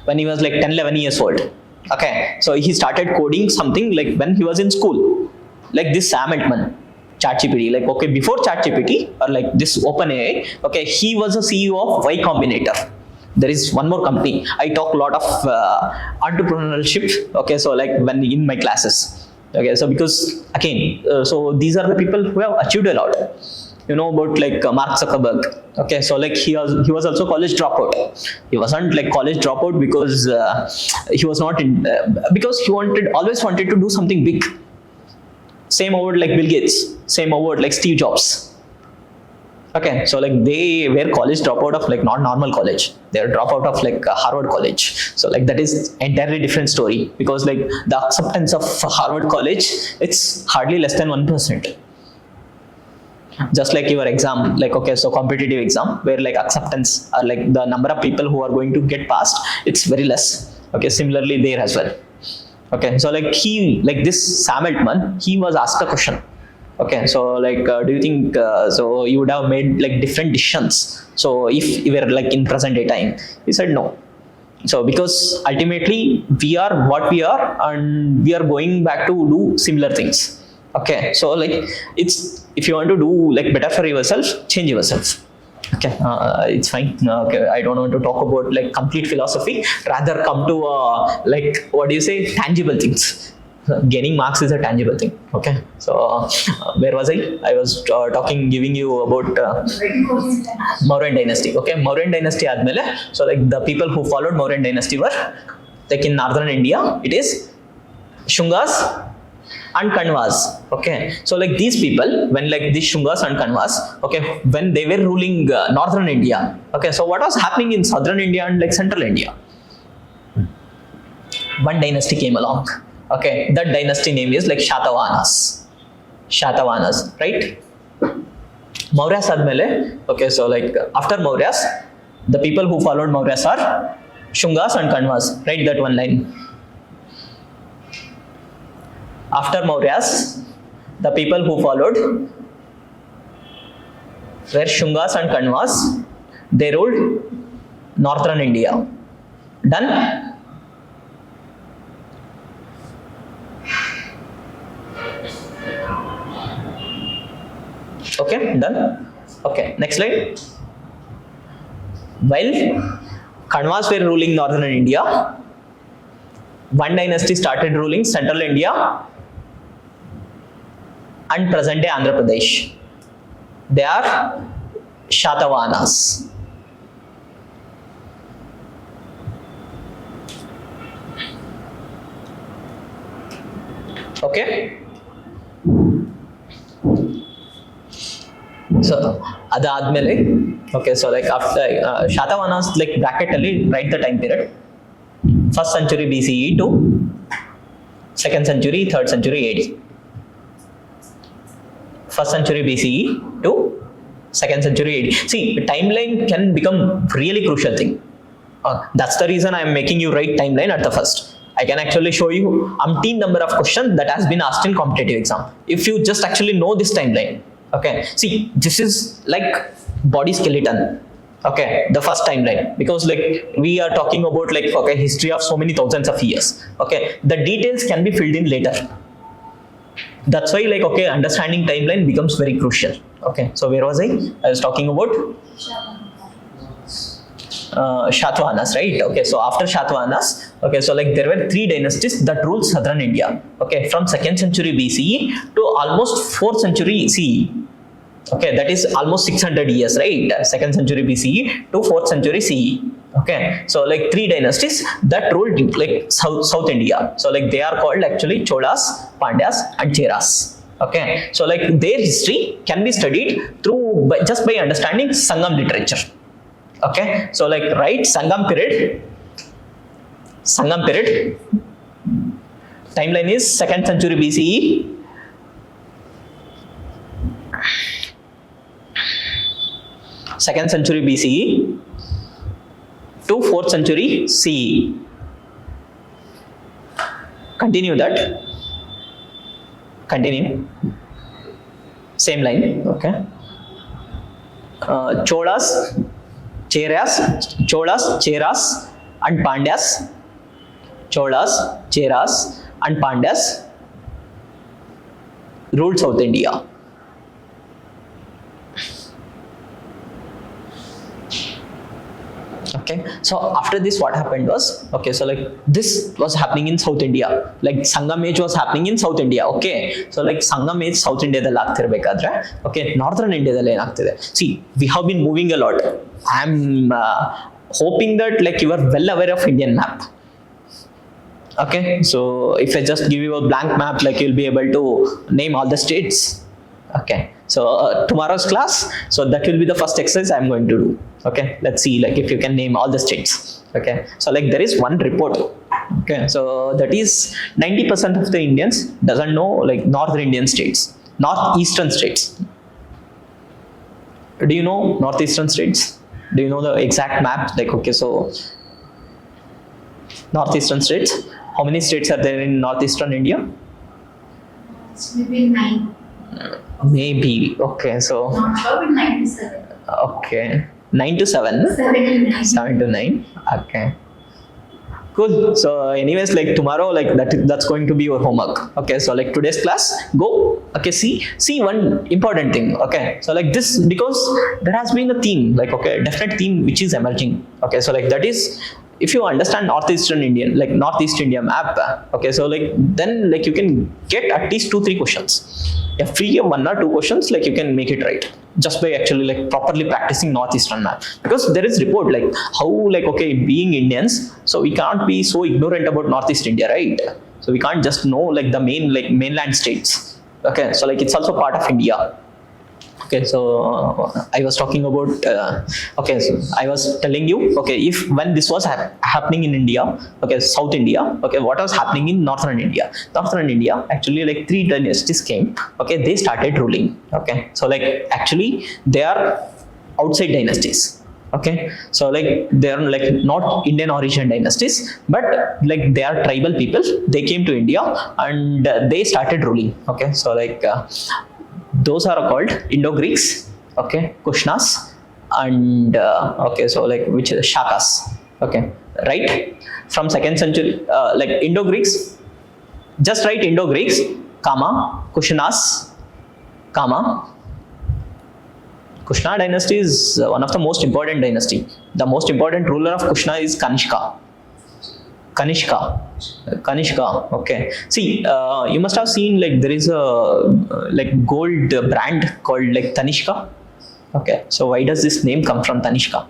when he was 10, 11 years old. Okay, so he started coding something when he was in school, this Sam Altman, ChatGPT, okay, before ChatGPT or this OpenAI, okay, he was a CEO of Y Combinator. There is one more company. I talk a lot of entrepreneurship, okay, so when in my classes, okay, so because again, so these are the people who have achieved a lot. You know about Mark Zuckerberg. Okay, so he was also college dropout. He wasn't college dropout because he was not in because he always wanted to do something big. Same over Bill Gates. Same over Steve Jobs. Okay, so they were college dropout of not normal college. They are dropout of Harvard College. So that is entirely different story, because the acceptance of Harvard College, it's hardly less than 1%. Just like your exam, like okay, so competitive exam where like acceptance or like the number of people who are going to get passed, it's very less. Okay, similarly there as well. Okay, so like this Sam Altman, he was asked a question. Okay, so like do you think so you would have made like different decisions so if you were like in present day time? He said no. So because ultimately we are what we are and we are going back to do similar things. Okay, so like it's, if you want to do like better for yourself, change yourself. Okay, it's fine. Okay, I don't want to talk about like complete philosophy, rather come to like what do you say, tangible things. Gaining marks is a tangible thing. Okay, so where was I was giving you about Mauryan dynasty. Okay, Mauryan dynasty admele, so like the people who followed Mauryan dynasty were like in northern India, it is Shungas and Kanvas. Okay, so like these people, when like these Shungas and Kanvas, okay, when they were ruling northern India, okay, so what was happening in southern India and like central India? One dynasty came along. Okay, that dynasty name is like Shatavahanas, right? Mauryas admele, okay, so like after Mauryas, the people who followed Mauryas are Shungas and Kanvas, right? That one line. After Mauryas, the people who followed were Shungas and Kanvas. They ruled northern India. Done? Okay, done? Okay, next slide. While Kanvas were ruling northern India, one dynasty started ruling central India and present day Andhra Pradesh. They are Shatavahanas. Okay. So adadmele, okay, so like after Shatavahanas, like bracket alli write the time period. 1st century BCE to 2nd century, 3rd century AD. 1st century BCE to 2nd century AD. See, timeline can become really crucial thing. That's the reason I am making you write timeline at the first. I can actually show you umpteen number of questions that has been asked in competitive exam. If you just actually know this timeline. Okay, see, this is like body skeleton. Okay, the first timeline, because like we are talking about like okay history of so many thousands of years. Okay, the details can be filled in later. That's why like okay, understanding timeline becomes very crucial. Okay, so where was I? I was talking about Shatavahanas, right? Okay, so after Shatavahanas, okay, so like there were 3 dynasties that ruled southern India. Okay, from 2nd century BCE to almost 4th century CE. Okay, that is almost 600 years, right? 2nd century BCE to 4th century CE. Okay, so like 3 dynasties that ruled like South India. So like they are called actually Cholas, Pandyas and Cheras. Okay, so like their history can be studied through just by understanding Sangam literature. Okay, so like write Sangam period. Timeline is 2nd century BCE. 2nd century BCE to 4th century CE. Continue that. Continue. Same line. Okay. Cholas, Cheras, and Pandyas. Cholas, Cheras, and Pandyas ruled South India. Okay, so after this what happened was, okay, so like this was happening in South India, like Sangam age was happening in South India. Okay, so like Sangam age South India dalli ಆಗ್ತಿರಬೇಕಾದ್ರೆ, okay, northern India dalli ಏನಾಗ್ತಿದೆ. See, we have been moving a lot. I am hoping that like you are well aware of Indian map. Okay, so if I just give you a blank map, like you'll be able to name all the states. Okay, so tomorrow's class, so that will be the first exercise I'm going to do. Okay, let's see like if you can name all the states. Okay, so like there is one report. Okay, so that is 90% of the Indians doesn't know like northern Indian states, northeastern states. Do you know northeastern states? Do you know the exact map? Like, okay, so northeastern states. How many states are there in northeastern India? It's maybe 9. Maybe. Okay, so Not sure, but 9 to 7. okay, 9 to 7. 7 to 9. 7 to 9. Okay. Cool. So anyways, like tomorrow, like that's going to be your homework. Okay. So like today's class, go. Okay. See one important thing. Okay. So like this, because there has been a theme, like, okay, definite theme which is emerging. Okay. So like that is, if you understand Northeast India map, okay, so like then like you can get at least 2-3 questions. If free of 1 or 2 questions, like you can make it right just by actually like properly practicing Northeastern map. Because there is report like how, like, okay, being Indians, so we can't be so ignorant about Northeast India, right? So we can't just know like the mainland states. Okay, so like it's also part of India. Okay, so I was talking about, okay, so I was telling you, okay, if when this was happening in India, okay, South India, okay, what was happening in Northern India? Northern India, actually, like 3 dynasties came, okay, they started ruling, okay, so like actually they are outside dynasties, okay, so like they are like not Indian origin dynasties, but like they are tribal people. They came to India and they started ruling, okay, so like those are called Indo-Greeks, okay, Kushnas, and okay, so like which is Shakas, okay, right? From 2nd century, like Indo-Greeks, just write Indo-Greeks, comma, Kushnas, comma. Kushna dynasty is one of the most important dynasty. The most important ruler of Kushna is Kanishka, okay. See, you must have seen like there is a like gold brand called like Tanishka. Okay, so why does this name come from Tanishka?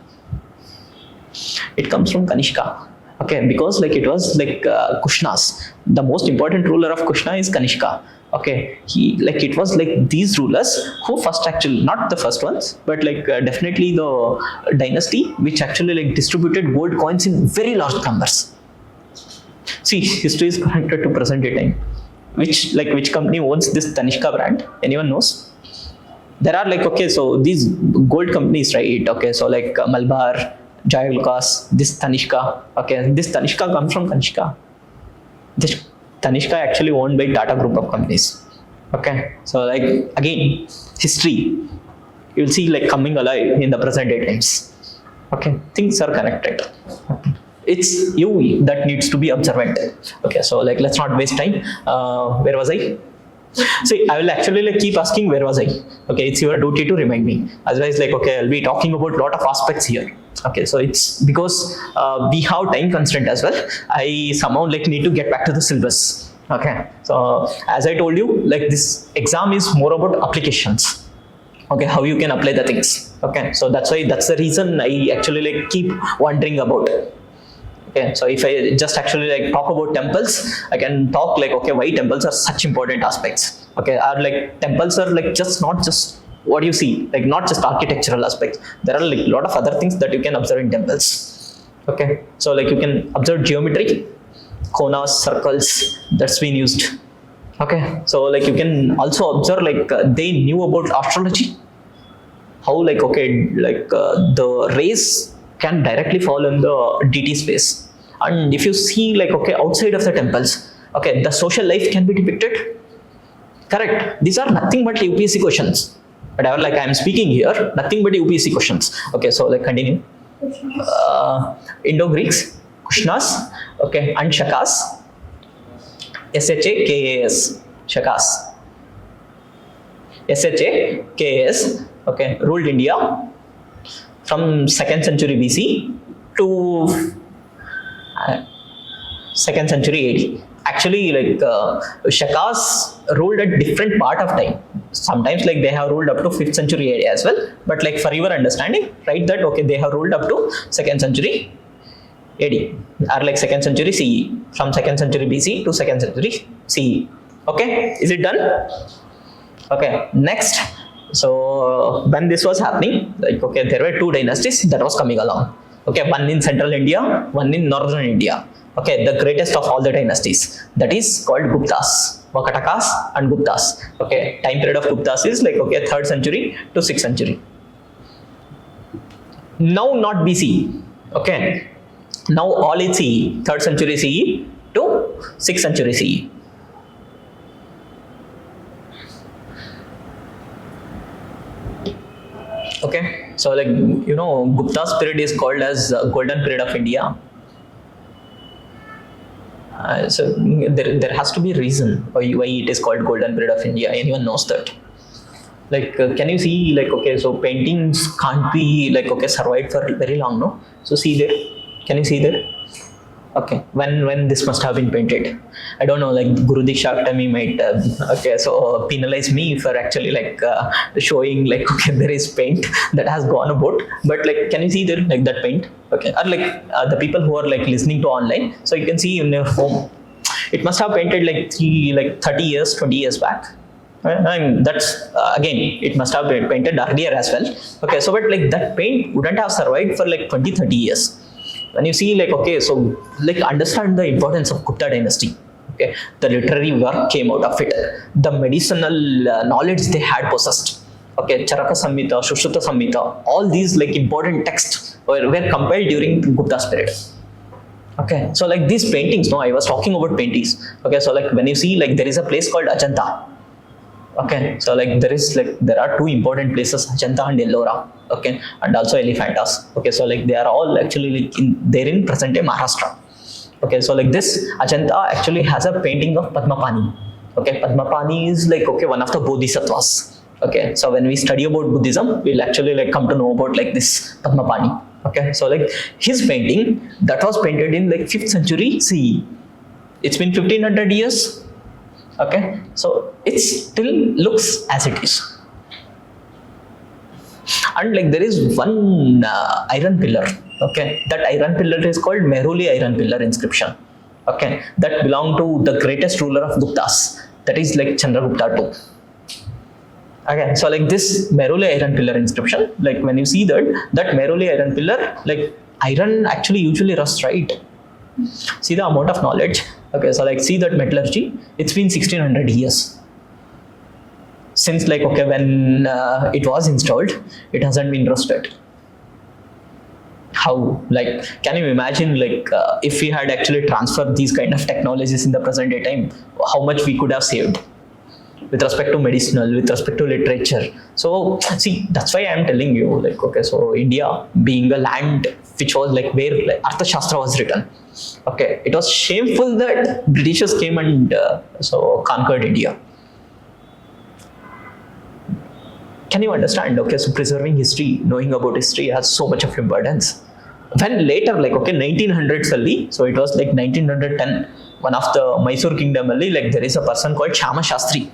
It comes from Kanishka. Okay, because like it was like Kushnas. The most important ruler of Kushna is Kanishka. Okay, it was like these rulers who first, actually not the first ones, but like definitely the dynasty which actually like distributed gold coins in very large numbers. See, history is connected to present day time. Which company owns this Tanishka brand? Anyone knows? There are like, okay, so these gold companies, right? Okay, so like Malabar, Jai Alucas, this Tanishka. Okay, this Tanishka comes from Kanishka. This Tanishka actually owned by Tata group of companies. Okay, so like again, history you'll see like coming alive in the present day times. Okay, things are connected. Okay. It's you that needs to be observant. Okay, so like let's not waste time. Where was I? See, I will actually like keep asking where was I. Okay, it's your duty to remind me. Otherwise, like, okay, I'll be talking about a lot of aspects here. Okay, so it's because we have time constraint as well. I somehow like need to get back to the syllabus. Okay, so as I told you, like this exam is more about applications. Okay, how you can apply the things. Okay, so that's the reason I actually like keep wondering about. Okay, so if I just actually like talk about temples, I can talk like, okay, why temples are such important aspects. Okay, are like temples are like not just what you see, like not just architectural aspects. There are like a lot of other things that you can observe in temples. Okay, so like you can observe geometry, konas, circles that's been used. Okay, so like you can also observe like they knew about astrology. How like, okay, like the rays can directly fall in the DT space. And if you see like, okay, outside of the temples, okay, the social life can be depicted. Correct. These are nothing but UPSC questions. Whatever like I am speaking here, nothing but UPSC questions. Okay, so like continue. Indo-Greeks, Kushnas, okay, and Shakas. SHAKAS. Shakas. SHAKAS, okay, ruled India from 2nd century BC to 2nd century AD. Actually, like Shakas ruled a different part of time. Sometimes like they have ruled up to 5th century AD as well. But like for your understanding, write that, okay, they have ruled up to 2nd century AD, or like 2nd century CE, from 2nd century BC to 2nd century CE. Okay, is it done? Okay, next. So when this was happening, like, okay, there were 2 dynasties that was coming along. Okay, one in central India, one in northern India. Okay, the greatest of all the dynasties, that is called Guptas, Vakatakas and Guptas. Okay, time period of Guptas is like, okay, 3rd century to 6th century. Now not BC. Okay, now all is CE, 3rd century CE to 6th century CE. Okay, so like Gupta's period is called as golden period of India. So there has to be a reason why it is called golden period of India. Anyone knows that? Like can you see, like, okay, so paintings can't be like, okay, survived for very long, no? So see there, can you see there? Okay, when this must have been painted? I don't know, like Guru Deekshaa Academy might okay, so penalize me for actually like showing like, okay, there is paint that has gone about, but like can you see there, like that paint? Okay, or like the people who are like listening to online, so you can see in your home, it must have painted like 30 years, 20 years back. And that's again, it must have been painted earlier as well. Okay, so but like that paint wouldn't have survived for like 20-30 years. When you see, like, okay, so like understand the importance of Gupta dynasty. Okay, the literary work came out of it, the medicinal knowledge they had possessed. Okay, Charaka Samhita, Shushruta Samhita, all these like important texts were compiled during Gupta's period. Okay, so like these paintings, no, I was talking about paintings. Okay, so like when you see, like there is a place called Ajanta. Okay, so like there are two important places, Ajanta and Ellora. Okay, and also Elephantas. Okay, so like they are all actually like they're in present day Maharashtra. Okay, so like this Ajanta actually has a painting of Padmapani. Okay, Padmapani is like, okay, one of the bodhisattvas. Okay, so when we study about Buddhism, we'll actually like come to know about like this Padmapani. Okay, so like his painting that was painted in like 5th century CE. It's been 1500 years. Okay, so it still looks as it is. And like there is one iron pillar. Okay, that iron pillar is called Mehroli iron pillar inscription. Okay, that belonged to the greatest ruler of Guptas, that is like Chandragupta II. Okay, so like this Mehroli iron pillar inscription, like when you see that Mehroli iron pillar, like iron actually usually rusts, right? See the amount of knowledge. Okay, so like see that metallurgy, it's been 1600 years since, like, okay, when it was installed, it hasn't been rusted. How, like, can you imagine, like if we had actually transferred these kind of technologies in the present day time, how much we could have saved with respect to medicinal, with respect to literature. So see, that's why I am telling you, like, okay, so India being a land which was like where like Arthashastra was written. Okay, it was shameful that Britishers came and so conquered India. Can you understand? Okay, so preserving history, knowing about history has so much of importance. When later, like, okay, 1900s only, so it was like 1910, one of the Mysore kingdom only, like there is a person called Shama Shastri.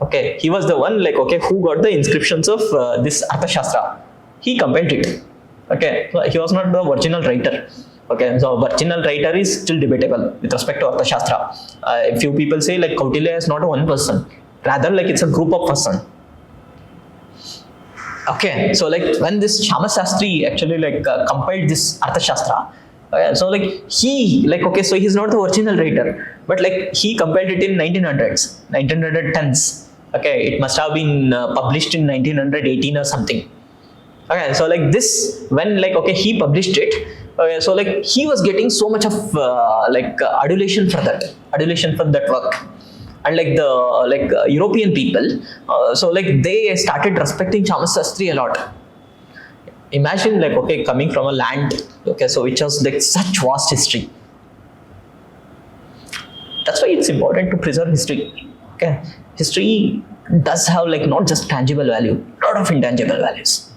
Okay, he was the one, like, okay, who got the inscriptions of this Arthashastra. He compiled it. Okay, so he was not the original writer. Okay, so original writer is still debatable with respect to Arthashastra. Few people say like Kautilya is not a one person, rather like it's a group of person. Okay, so like when this Shama Shastri actually like compiled this Arthashastra, so like he, like, okay, so he's not the original writer, but like he compiled it in 1900s, 1910s. Okay, it must have been published in 1918 or something. Okay, so like this, when like, okay, he published it. Okay, so like he was getting so much of adulation for that work. And like the European people, so like they started respecting Shama Shastri a lot. Imagine, like, okay, coming from a land, okay, so which has like such vast history. That's why it's important to preserve history. Okay, history does have like not just tangible value, lot of intangible values,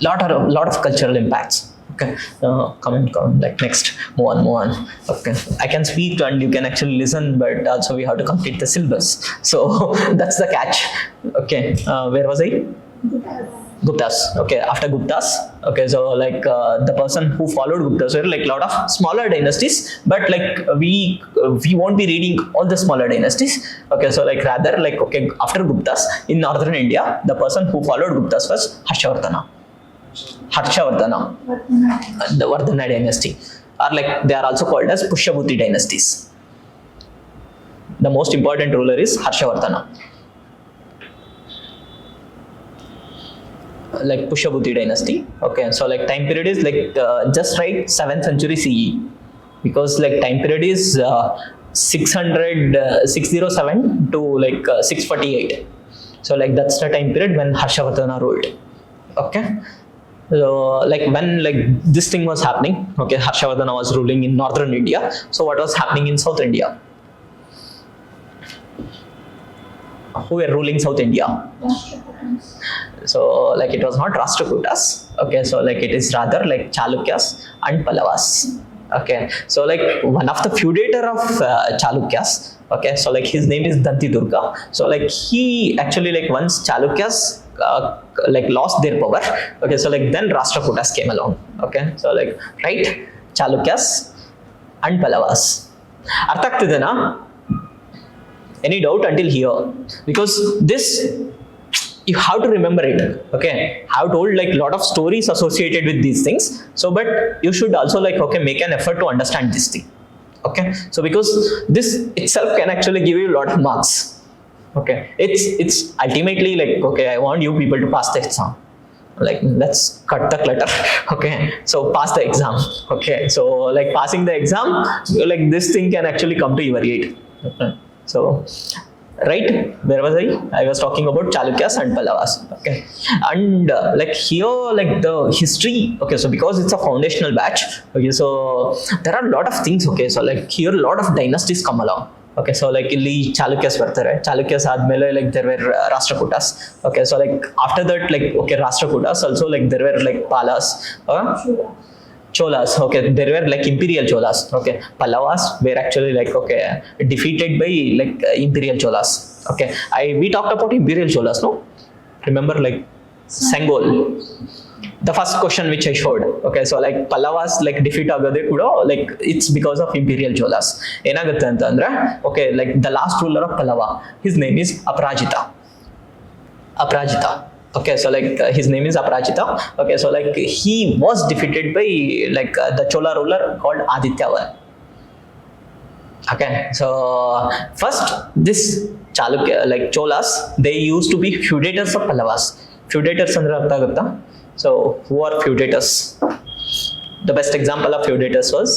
lot of cultural impacts. Okay, come like next, move on. Okay, I can speak and you can actually listen, but also we have to complete the syllabus. So that's the catch. Okay, where was I? Guptas. Okay, after Guptas, okay, so like the person who followed Guptas were like a lot of smaller dynasties, but like we won't be reading all the smaller dynasties. Okay, so like rather like, okay, after Guptas in northern India, the person who followed Guptas was Harshavardhana, the Vardhana dynasty, or like they are also called as Pushyabhuti dynasties. The most important ruler is Harshavardhana. like Pushabhuti dynasty. Okay, so like time period is like just write 7th century CE, because like time period is 607 to like 648. So like that's the time period when Harshavardhana ruled. Okay, so like when like this thing was happening, okay, Harshavardhana was ruling in northern India. So what was happening in South India? Who were ruling South India? Rashtrakutas. So like it was not Rashtrakutas. Okay, so like it is rather like Chalukyas and Pallavas. Okay, so like one of the feudator of Chalukyas. Okay, so like his name is Dantidurga. So like he actually like once Chalukyas like lost their power. Okay, so like then Rashtrakutas came along. Okay, so like right, Chalukyas and Pallavas. ಅರ್ಥ ಆಗ್ತಿದೆನಾ? Any doubt until here? Because this you have to remember it. Okay, I have told like a lot of stories associated with these things. So but you should also like okay make an effort to understand this thing. Okay, so because this itself can actually give you a lot of marks. Okay, it's ultimately like okay, I want you people to pass the exam. Like let's cut the clutter. Okay, so pass the exam. Okay, so like passing the exam, like this thing can actually come to your aid. Okay. So right, where was I was talking about Chalukyas and Pallavas. Okay, and like here like the history. Okay, so because it's a foundational batch. Okay, so there are a lot of things. Okay, so like here a lot of dynasties come along. Okay, so like ಇಲ್ಲಿ Chalukyas ಬರ್ತಾರೆ. Chalukyas ಆದ್ಮೇಲೆ like there were Rashtrakutas. Okay, so like after that like okay Rashtrakutas also like there were like Palas. Cholas, okay, there were like imperial Cholas. Okay, Pallavas were actually like okay defeated by like imperial Cholas. Okay, we talked about imperial Cholas, no? Remember like Sengol, the first question which I showed. Okay, so like Pallavas like defeat agade kuda like it's because of imperial Cholas. Enagutte anta andre okay like the last ruler of Pallava, his name is Aparajita. Okay, so like his name is Aparajita. Okay, so like he was defeated by like the Chola ruler called Adityavarman. Okay, so first this Chalukya like Cholas, they used to be feudators of Pallavas. Feudators andre artha agutta? So who are feudators? The best example of feudators was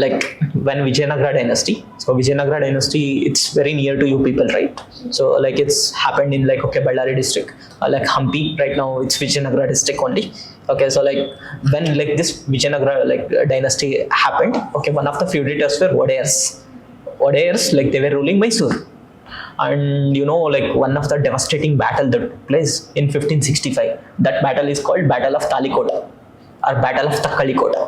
like when Vijayanagara dynasty. So Vijayanagara dynasty, it's very near to you people, right? So like it's happened in like okay Ballari district, like Hampi. Right now it's Vijayanagara district only. Okay, so like when like this Vijayanagara like dynasty happened, okay, one of the feudators were Odayars, like they were ruling Mysore. And you know like one of the devastating battle that took place in 1565, that battle is called Battle of Talikota or Battle of Takkalikota.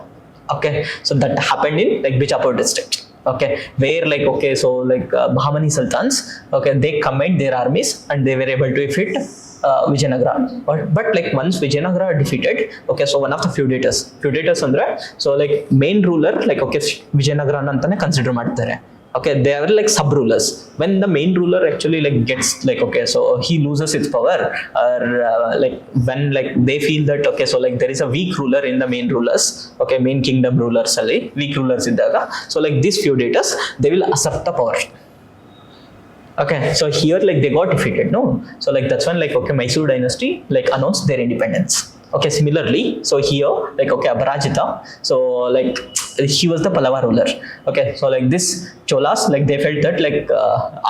Okay, so that happened in like Bijapur district. Okay, where like okay so like Bahmani sultans, okay, they combined their armies and they were able to defeat Vijayanagara. But like once Vijayanagara defeated, okay, so one of the feudators andre so like main ruler like okay Vijayanagara antane consider ಮಾಡ್ತಾರೆ. Okay, they are like sub rulers. When the main ruler actually like gets like okay so he loses its power, or like when like they feel that okay so like there is a weak ruler in the main rulers, okay, main kingdom rulers alli weak rulers iddaga, so like these feudators they will usurp the power. Okay, so here like they got defeated, no? So like that's when like okay Mysore dynasty like announced their independence. Okay, similarly, so here like okay Aparajita, so like he was the Pallava ruler. Okay, so like this Cholas like they felt that like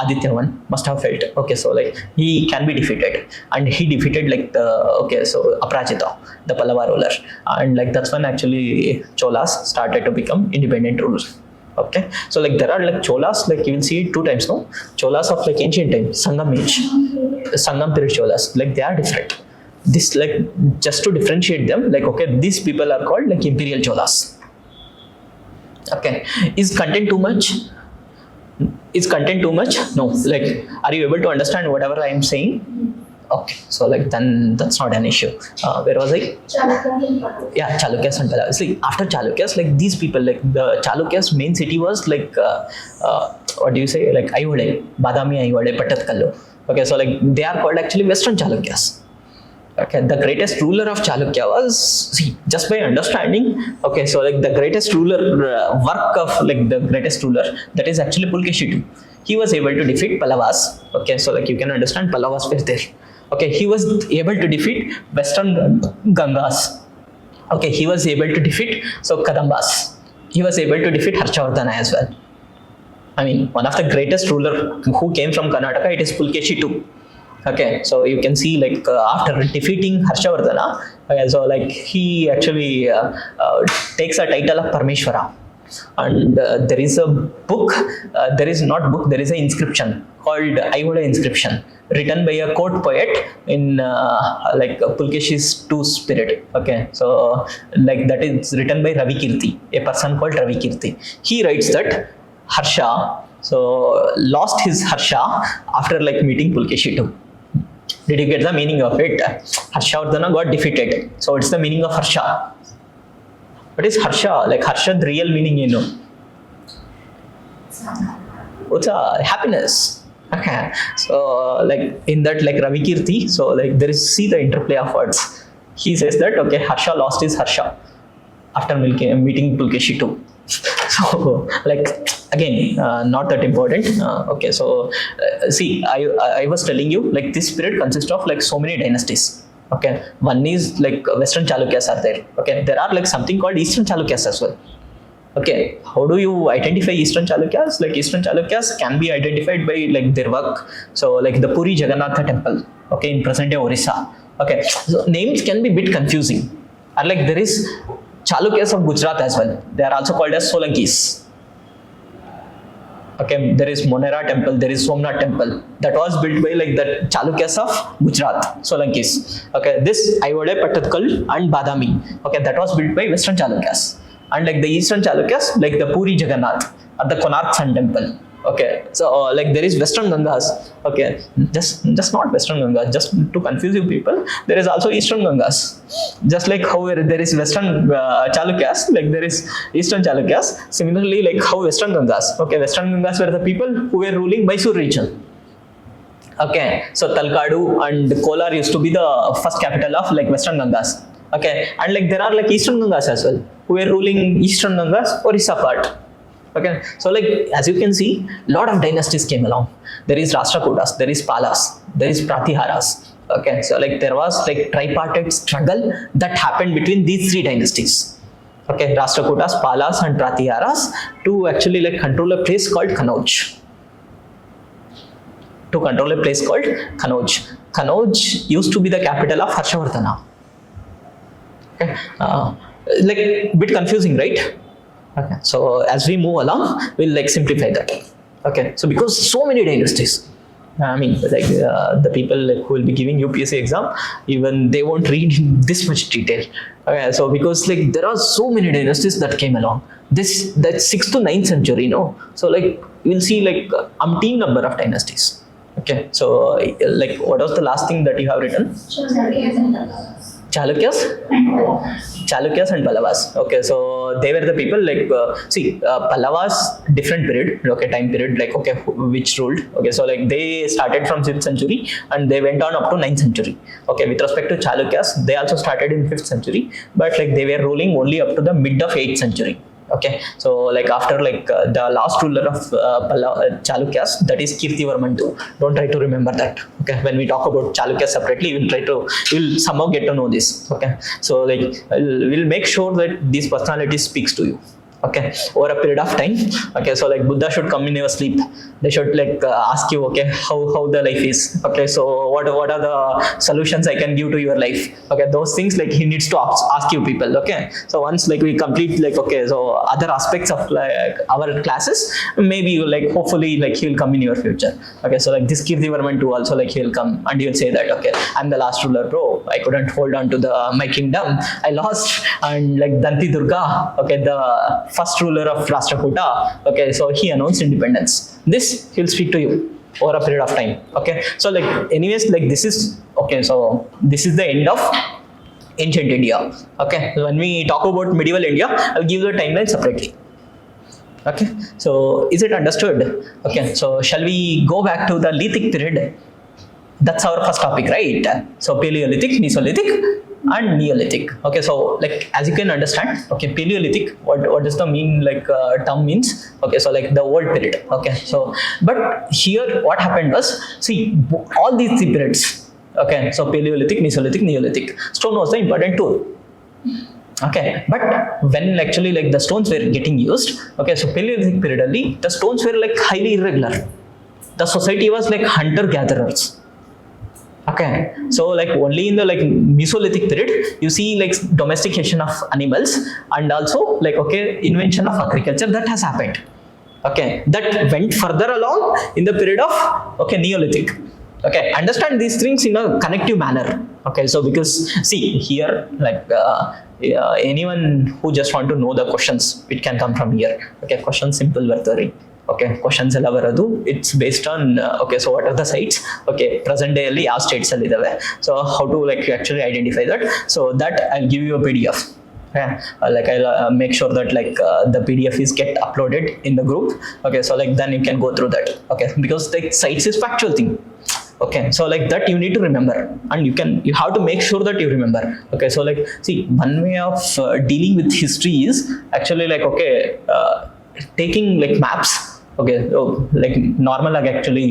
Adityavarman must have felt okay so like he can be defeated, and he defeated like the okay so Aparajita, the Pallava ruler, and like that's when actually Cholas started to become independent rulers. Okay, so like there are like Cholas like you will see it two times, no? Cholas of like ancient time, Sangam period Cholas, like they are different. This like just to differentiate them, like okay these people are called like imperial Cholas. Okay, is content too much? No, like are you able to understand whatever I am saying? Okay, so like then that's not an issue. Where was I? Yeah, Chalukyas and Pallavas. See, after Chalukyas, like these people, like the Chalukyas main city was like what do you say, like Aiyode, Badami Aiyode, Pattatkallu. Okay, so like they are called actually Western Chalukyas. Okay, the greatest ruler of Chalukya was, see, just by understanding, okay, so like the greatest ruler work of like the greatest ruler, that is actually Pulkeshi II. He was able to defeat Pallavas. Okay, so like you can understand Pallavas were there. Okay, he was able to defeat Western Gangas. Okay, he was able to defeat Kadambas. He was able to defeat Harshavardhana as well. I mean, one of the greatest ruler who came from Karnataka, it is Pulkeshi too. Okay, so you can see like after defeating Harshavardhana, so like he actually takes a title of Parmeshwara. And there is a book, there is an inscription called Aivola inscription, written by a court poet in like Pulkeshi's two spirit. Okay, so like that is written by Ravi Kirti, a person called Ravi Kirti. He writes that Harsha lost his Harsha after like meeting Pulkeshi too. Did you get the meaning of it? Harshavardhana got defeated, so it's the meaning of Harsha. What is Harsha? Like Harsha, the real meaning, you know? It's a happiness. Okay, so like in that, like Ravi Kirti, so like there is, see the interplay of words. He says that okay, Harsha lost his Harsha after meeting Pulkeshi too. So like again, not that important. Okay, so see, I was telling you like this period consists of like so many dynasties. Okay, one is like Western Chalukyas are there. Okay, there are like something called Eastern Chalukyas as well. Okay, how do you identify Eastern Chalukyas? Like Eastern Chalukyas can be identified by like their work. So like the Puri Jagannatha temple, okay, in present day Orissa. Okay, so names can be a bit confusing. Or like there is Chalukyas of Gujarat as well. They are also called as Solankis. Okay, there is Monera temple, there is Somnath temple that was built by like the Chalukyas of Gujarat, Solankis. Okay, this Aivode, Patatkal and Badami. Okay, that was built by Western Chalukyas. And like the Eastern Chalukyas, like the Puri Jagannath at the Konark Sun temple. Okay, so like there is Western Gangas. Okay, just not Western Gangas, just to confuse you people, there is also Eastern Gangas. Just like how there is Western Chalukyas, like there is Eastern Chalukyas. Similarly, like how Western Gangas. Okay, Western Gangas were the people who were ruling Mysore region. Okay, so Talkadu and Kolar used to be the first capital of like Western Gangas. Okay, and like there are like Eastern Gangas as well, who were ruling Eastern Gangas, Orissa part. Okay, so like as you can see, lot of dynasties came along. There is Rashtrakutas, there is Palas, there is Pratiharas. Okay, so like there was like tripartite struggle that happened between these three dynasties. Okay, Rashtrakutas, Palas and Pratiharas to actually like control a place called Kanauj. To control a place called Kanauj. Kanauj used to be the capital of Harshavardhana. Okay, like bit confusing, right? Okay, so as we move along, we'll like simplify that. Okay, so because so many dynasties, I mean, like the people like, who will be giving UPSC exam, even they won't read in this much detail. Okay, so because like there are so many dynasties that came along. That 6th to 9th century, no? So like we'll see like umpteen number of dynasties. Okay, so like what was the last thing that you have written? Chalukyas and Pallavas. Okay, so they were the people like Pallavas different period, okay, time period, like okay, which ruled. Okay, so like they started from 6th century and they went on up to 9th century. Okay, with respect to Chalukyas, they also started in 5th century, but like they were ruling only up to the mid of 8th century. Okay, so like after like the last ruler of Chalukyas, that is Kirtivarman II. Don't try to remember that. Okay, when we talk about Chalukyas separately, we'll somehow get to know this. Okay, so like we'll make sure that these personalities speaks to you. Okay, over a period of time. Okay, so like Buddha should come in your sleep. They should like ask you, okay, how the life is. Okay, so what are the solutions I can give to your life. Okay, those things like he needs to ask you people. Okay, so once like we complete like okay, so other aspects of like our classes, maybe you like hopefully like he will come in your future. Okay, so like this Kirtivarman II also like he will come and he will say that okay, I'm the last ruler, bro. I couldn't hold on to my kingdom. I lost. And like Danti Durga, okay, the first ruler of Rashtrakuta, okay, so he announced independence. This he'll speak to you over a period of time. Okay, so like anyways, like this is okay, so this is the end of ancient India. Okay, when we talk about medieval India, I'll give the timeline separately. Okay, so is it understood? Okay, so shall we go back to the Lithic period? That's our first topic, right? So Paleolithic, Mesolithic and Neolithic. Okay, so like as you can understand, okay, Paleolithic, what does the mean like term means? Okay, so like the old period. Okay, so but here what happened was, see, all these three periods, Okay, so Paleolithic, Mesolithic, Neolithic. Stone was the important tool. Okay, but when actually like the stones were getting used, okay, so Paleolithic period only, the stones were like highly irregular. The society was like hunter-gatherers. Okay, so like only in the like Mesolithic period, you see like domestication of animals and also like okay, invention of agriculture that has happened. Okay, that went further along in the period of okay Neolithic. Okay, understand these things in a connective manner. Okay, so because see here like anyone who just want to know the questions, it can come from here. Okay, questions simple very. Okay, questions ಎಲ್ಲ ಬರೋದು it's based on okay, so what are the sites? Okay, present day ಅಲ್ಲಿ ಯಾವ states ಅಲ್ಲಿ ಇದಾವೆ, so how to like actually identify that, so that I'll give you a PDF. Yeah, like I'll make sure that like the PDF is get uploaded in the group. Okay, so like then you can go through that. Okay, because like sites is factual thing. Okay, so like that you need to remember, and you have to make sure that you remember. Okay, so like see, one way of dealing with history is actually like okay, taking like maps. Okay, so like normal like actually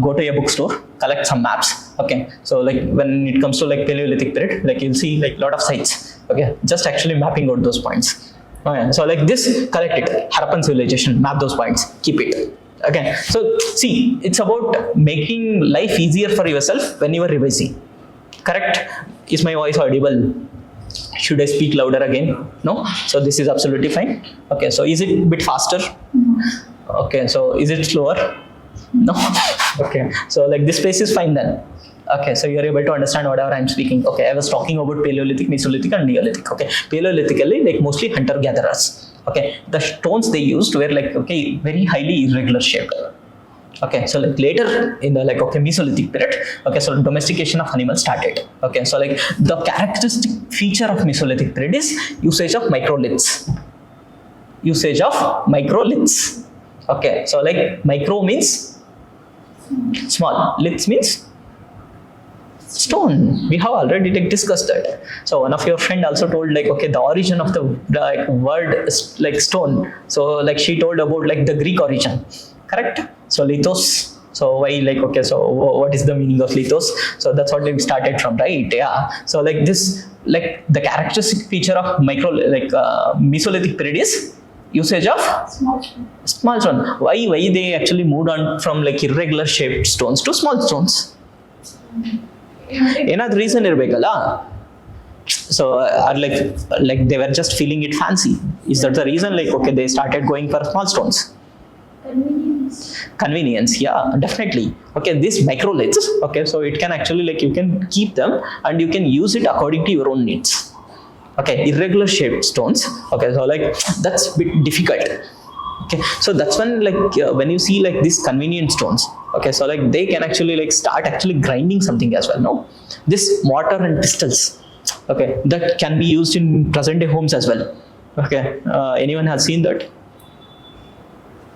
go to a bookstore, collect some maps. Okay, so like when it comes to like Paleolithic period, like you'll see like lot of sites. Okay, just actually mapping out those points. Okay, so like this, collect it, Harappan civilization, map those points, keep it. Okay, so see, it's about making life easier for yourself when you are revising. Correct? Is my voice audible? Should I speak louder again? No? So this is absolutely fine. Okay, so is it a bit faster? Okay, so is it slower? No? Okay, so like this space is fine then. Okay, so you're able to understand whatever I'm speaking. Okay, I was talking about Paleolithic, Mesolithic and Neolithic. Okay, Paleolithically like mostly hunter-gatherers. Okay, the stones they used were like okay, very highly irregular shaped. Okay, so like later in the like okay Mesolithic period, okay, so domestication of animals started. Okay, so like the characteristic feature of Mesolithic period is usage of microliths. Usage of microliths. Okay, so like micro means small, liths means stone. We have already like discussed that. So one of your friend also told like okay the origin of the like word is like stone. So like she told about like the Greek origin. Correct? So lithos. So why like okay, so what is the meaning of lithos? So that's what we started from, right? Yeah, so like this like the characteristic feature of micro like Mesolithic period is usage of small stone. Why they actually moved on from like irregular shaped stones to small stones? Another reason ಇರಬೇಕಲ್ಲ. So are like they were just feeling it fancy. Is that the reason like okay they started going for small stones? Convenience, yeah, definitely. Okay, these microliths, okay, so it can actually like you can keep them and you can use it according to your own needs. Okay, irregular shaped stones. Okay, so like that's a bit difficult. Okay, so that's when you see like these convenient stones. Okay, so like they can actually like start actually grinding something as well. No, this mortar and pestles. Okay, that can be used in present day homes as well. Okay, anyone has seen that?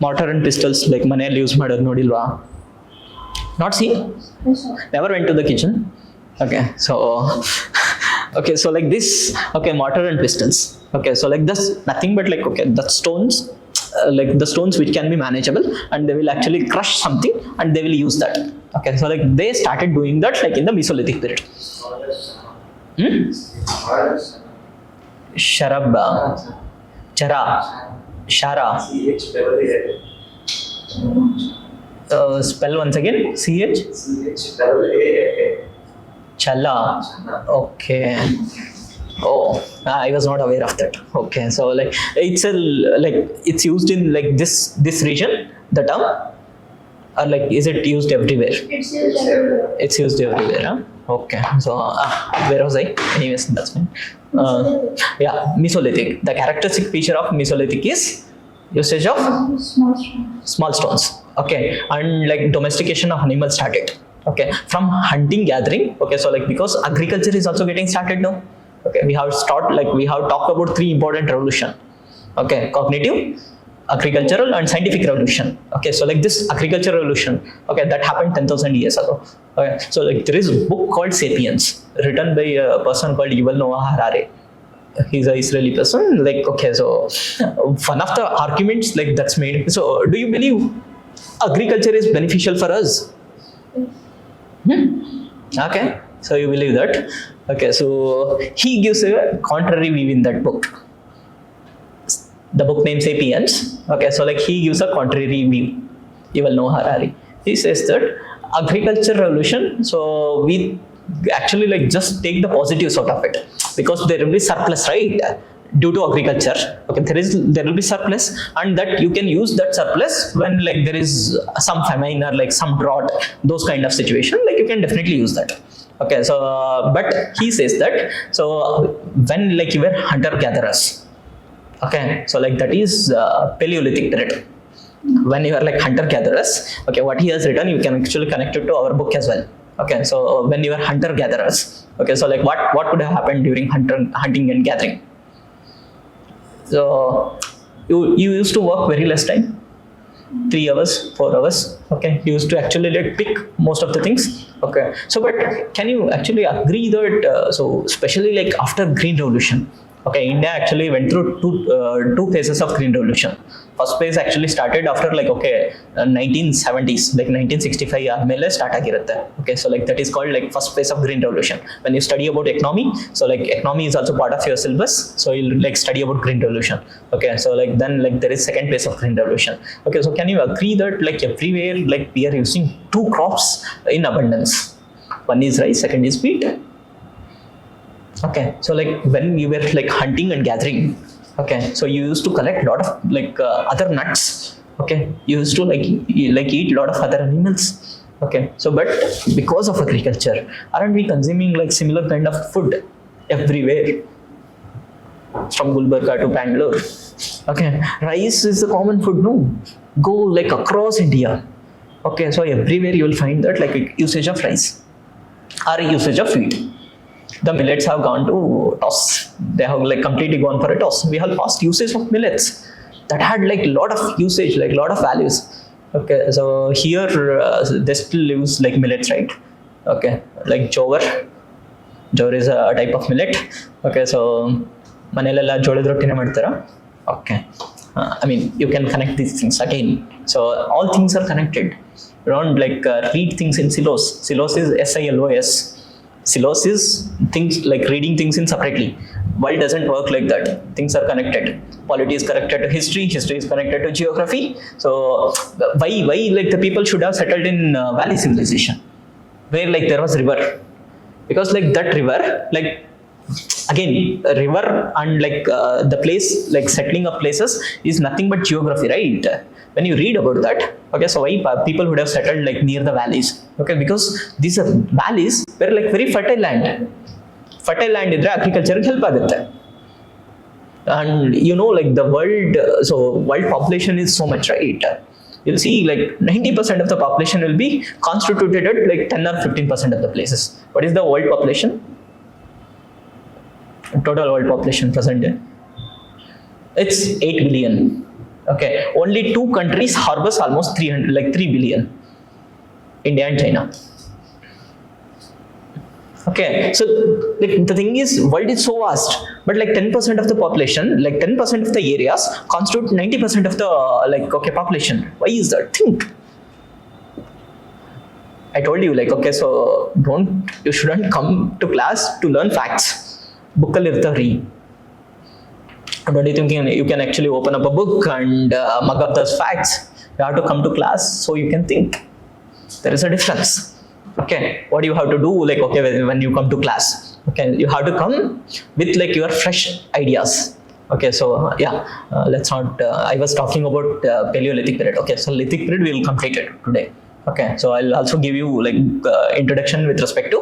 Mortar and pestles like ಮನೆಯಲ್ಲಿ use ಮಾಡೋದು ನೋಡಿಲ್ವಾ? Not seen? Never went to the kitchen? Okay, so okay, so like this, okay, mortar and pestles. Okay, so like that's nothing but like okay, the stones, like the stones which can be manageable, and they will actually crush something and they will use that. Okay, so like they started doing that like in the Mesolithic period. Sharab, Chara, Shara. Spell once again. CH. Chala. Okay. Oh, I was not aware of that. Okay, so like it's used in like this region, the term, or like is it used everywhere? It's used everywhere. It's used everywhere. Huh? Okay, so where was I? Anyways, that's fine. Yeah, Mesolithic. The characteristic feature of Mesolithic is usage of small stones. Okay, and like domestication of animals started. Okay, from hunting gathering. Okay, so like because agriculture is also getting started now. Okay, we have talked about 3 important revolution. Okay, cognitive, agricultural and scientific revolution. Okay, so like this agricultural revolution, okay, that happened 10,000 years ago. Okay, so like there is a book called Sapiens written by a person called Yuval Noah Harari. He's an Israeli person. Like okay, so one of the arguments like that's made. So do you believe agriculture is beneficial for us? Okay, so you believe that. Okay, so he gives a contrary view in that book. The book name Sapiens. Okay, so like he gives a contrary view. You will know Harari. He says that agriculture revolution. So we actually like just take the positives out of it, because there will be surplus, right? Due to agriculture, okay, there will be surplus, and that you can use that surplus when like there is some famine or like some drought, those kind of situation, like you can definitely use that. Okay, so but he says that, so when like you were hunter gatherers, okay, so like that is Paleolithic period. When you are like hunter gatherers, okay, what he has written you can actually connect it to our book as well. Okay, so when you are hunter gatherers, okay, so like what could have happened during hunting and gathering? So you used to work very less time, 3 hours, 4 hours. Okay, you used to actually like pick most of the things. Okay, so but can you actually agree that so especially like after Green Revolution, okay, India actually went through two phases of Green Revolution. First phase actually started after like 1970s, like 1965 ಆದ್ಮೇಲೆ start ಆಗಿರುತ್ತೆ. Okay, so like that is called like first phase of Green Revolution. When you study about economy, so like economy is also part of your syllabus, so you'll like study about Green Revolution. Okay, so like then like there is second phase of Green Revolution. Okay, so can you agree that like everywhere like we are using 2 crops in abundance? One is rice, second is wheat. Okay, so like when you were like hunting and gathering, okay, so you used to collect lot of like other nuts. Okay, you used to like eat lot of other animals. Okay, so but because of agriculture, aren't we consuming like similar kind of food everywhere, from Gulbarga to Bangalore? Okay, rice is the common food, no? Go like across India. Okay, so everywhere you will find that like usage of rice or usage of wheat. The millets have gone to toss. They have like completely gone for a toss. We have lost usage of millets that had like lot of usage, like lot of values. Okay, so here they still use like millets, right? Okay, like jowar is a type of millet. Okay, so ಮನೆಯಲ್ಲೆಲ್ಲ ಜೋಳದ ರೊಟ್ಟಿನೇ ಮಾಡ್ತಾರಾ? Okay, I mean you can connect these things again. So all things are connected. You don't like read things in silos. Silos is SILOS. Silos is things like reading things in separately. World doesn't work like that. Things are connected. Polity is connected to history is connected to geography. So why like the people should have settled in valley civilization, where like there was river, because like that river, like again a river and like the place like settling of places is nothing but geography, right? When you read about that, okay, so why people would have settled like near the valleys? Okay, because these are valleys were like very fertile land idre agriculture help agutte. And you know like the world, so world population is so much, right? You'll see like 90% of the population will be constituted at like 10 or 15% of the places. What is the world population? Total world population present day, it's 8 billion. Okay, only 2 countries harvest almost 3 billion, India and China. Okay, so like the thing is world is so vast, but like 10% of the population, like 10% of the areas constitute 90% of the like population. Why is that? Think. I told you like, okay, so you shouldn't come to class to learn facts. Book irtari. Don't you think you can actually open up a book and mug up those facts? You have to come to class so you can think. There is a difference. Okay, what do you have to do? Like, okay, when you come to class, okay, you have to come with like your fresh ideas. Okay, so yeah, let's not. I was talking about Paleolithic period. Okay, so Lithic period we will complete it today. Okay, so I'll also give you like introduction with respect to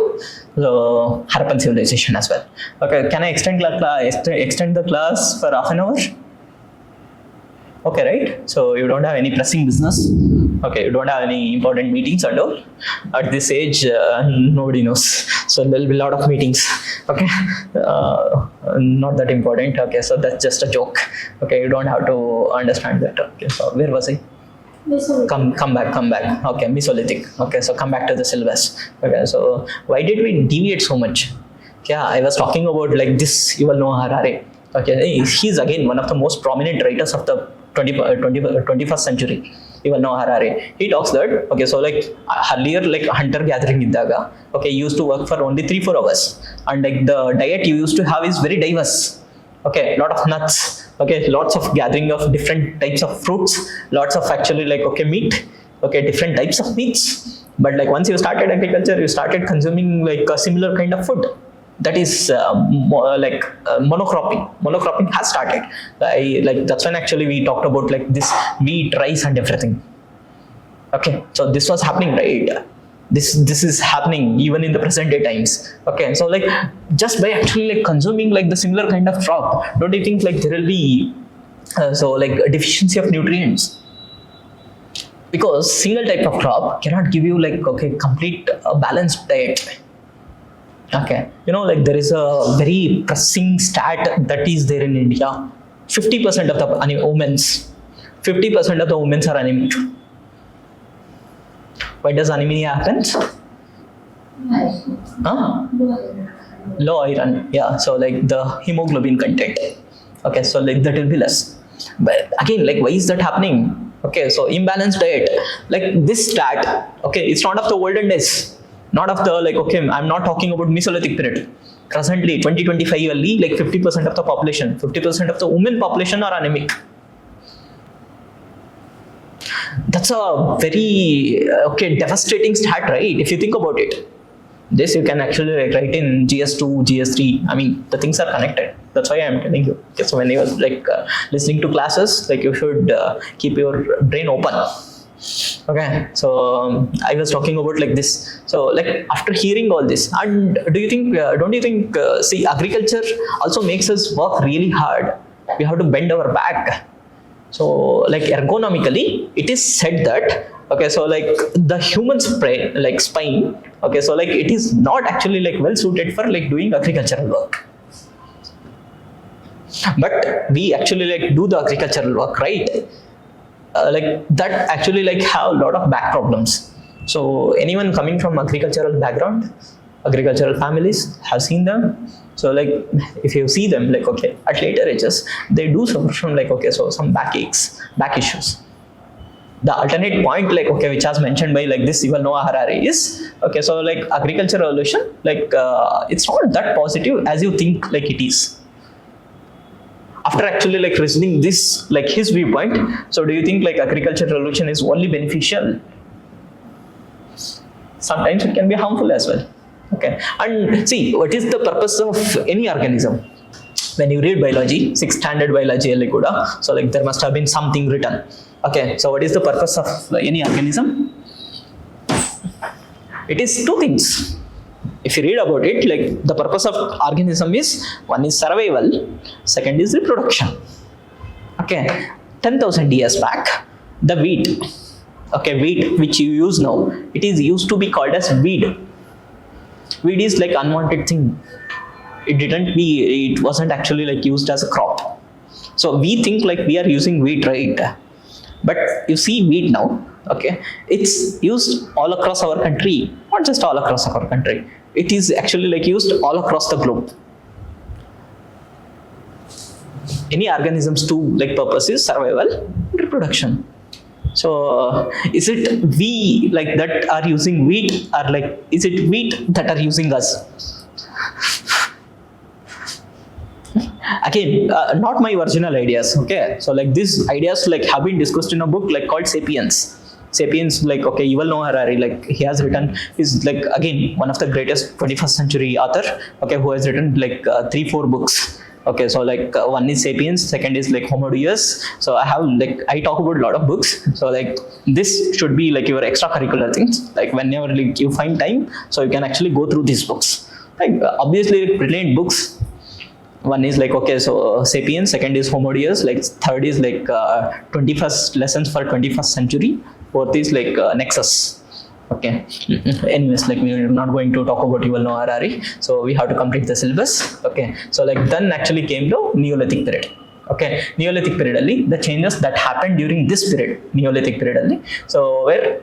the Harappan civilization as well. Okay, can I extend the class for half an hour? Okay, right? So you don't have any pressing business. Okay, you don't have any important meetings and all. At this age, nobody knows. So there'll be a lot of meetings. Okay, not that important. Okay, so that's just a joke. Okay, you don't have to understand that. Okay, so where was I? Come back. Okay, Mesolithic. Okay, so come back to the syllabus. Okay, so why did we deviate so much? Yeah, I was talking about like this. You will know Harari. Okay, he's again one of the most prominent writers of the 21st century. you will know Harari. He talks that, okay, so like earlier, like hunter gathering iddaga, okay, you used to work for only 3-4 hours, and like the diet you used to have is very diverse. Okay, lot of nuts, okay, lots of gathering of different types of fruits, lots of actually like, okay, meat, okay, different types of meats. But like once you started agriculture, you started consuming like a similar kind of food. That is monocropping. Monocropping has started. Like that's when actually we talked about like this wheat, rice, and everything. Okay, so this was happening, right? This is happening even in the present day times. Okay, so like just by actually like consuming like the similar kind of crop, don't you think like there will be so like a deficiency of nutrients? Because single type of crop cannot give you like, okay, complete balanced diet. Okay, you know, like there is a very pressing stat that is there in India. 50% of the women are anemic. Why does anemia happen? Low iron. Yeah, so like the hemoglobin content. Okay, so like that will be less. But again, like why is that happening? Okay, so imbalanced diet. Like this stat, okay, it's not of the olden days. Not of the like, okay, I'm not talking about Mesolithic period. Presently, 2025 yearly, like 50% of the population, 50% of the women population are anemic. That's a very, okay, devastating stat, right? If you think about it. This you can actually like write in GS2, GS3. I mean, the things are connected. That's why I'm telling you. Okay, so when you are like listening to classes, like you should keep your brain open. Okay, so I was talking about like this. So like after hearing all this, and don't you think see, agriculture also makes us work really hard. We have to bend our back. So like ergonomically, it is said that, okay, so like the human spine, okay, so like it is not actually like well suited for like doing agricultural work. But we actually like do the agricultural work, right? Like that actually like have a lot of back problems. So anyone coming from agricultural background, agricultural families, have seen them. So like if you see them, like, okay, at later ages, they do suffer from like, okay, so some backaches, back issues. The alternate point, like, okay, which was mentioned by like this Yuval Noah Harari is, okay, so like agricultural revolution, like it's not that positive as you think like it is. After actually like listening this, like his viewpoint, so do you think like agricultural revolution is only beneficial? Sometimes it can be harmful as well. Okay, and see, what is the purpose of any organism? When you read biology, 6th standard biology, so like there must have been something written. Okay, so what is the purpose of any organism? It is two things. If you read about it, like the purpose of organism is, one is survival, second is reproduction. Okay, 10,000 years back, the wheat, okay, wheat which you use now, it is used to be called as weed. Weed is like unwanted thing. It wasn't actually like used as a crop. So we think like we are using wheat, right? But you see wheat now, okay, it's used all across our country, not just all across our country. It is actually like used all across the globe. Any organism's two like purpose is survival, reproduction. So is it we like that are using wheat, or like is it wheat that are using us? Again, not my original ideas. Okay, so like these ideas like have been discussed in a book like called Sapiens. Sapiens, like, okay, Yuval Noah Harari, like he has written, is like again one of the greatest 21st century author, okay, who has written like 3-4 books. Okay, so like one is Sapiens, second is like Homo Deus. So I have like, I talk about a lot of books. So like this should be like your extracurricular things. Like whenever like you find time, so you can actually go through these books. Like obviously like brilliant books. One is like, okay, so Sapiens, second is Homo Deus, like third is like 21st lessons for 21st century, fourth is like Nexus. Okay, anyways, like we're not going to talk about Yuval Noah Harari, so we have to complete the syllabus. Okay, so like then actually came to Neolithic period. Okay, Neolithic period alli, the changes that happened during this period, Neolithic period alli, so where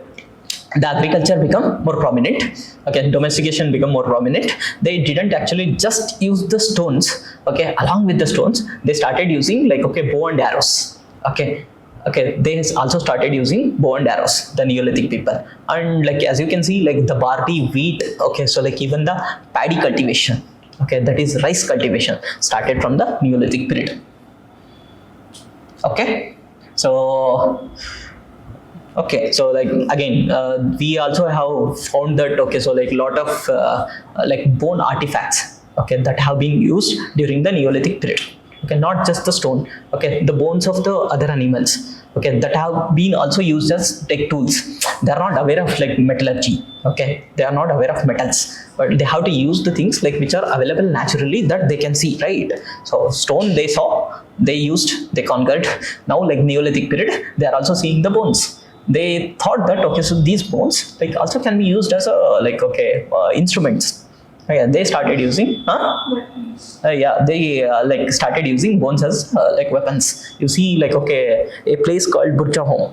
the agriculture become more prominent. Okay, domestication become more prominent. They didn't actually just use the stones. Okay, along with the stones, they started using like, okay, bow and arrows. Okay, Okay, they also started using bow and arrows, the Neolithic people. And like as you can see, like the barley, wheat, okay, so like even the paddy cultivation, okay, that is rice cultivation, started from the Neolithic period. Okay, so like again, we also have found that, okay, so like lot of like bone artifacts, okay, that have been used during the Neolithic period. Okay, not just the stone, okay, the bones of the other animals, okay, that have been also used as tech tools. They are not aware of like metallurgy, okay, they are not aware of metals, but they have to use the things like which are available naturally that they can see, right? So stone they saw, they used, they conquered. Now like Neolithic period, they are also seeing the bones. They thought that, okay, so these bones like also can be used as a like, okay, instruments. Yeah, they started using they like started using bones as like weapons. You see, like, okay, a place called butcher home,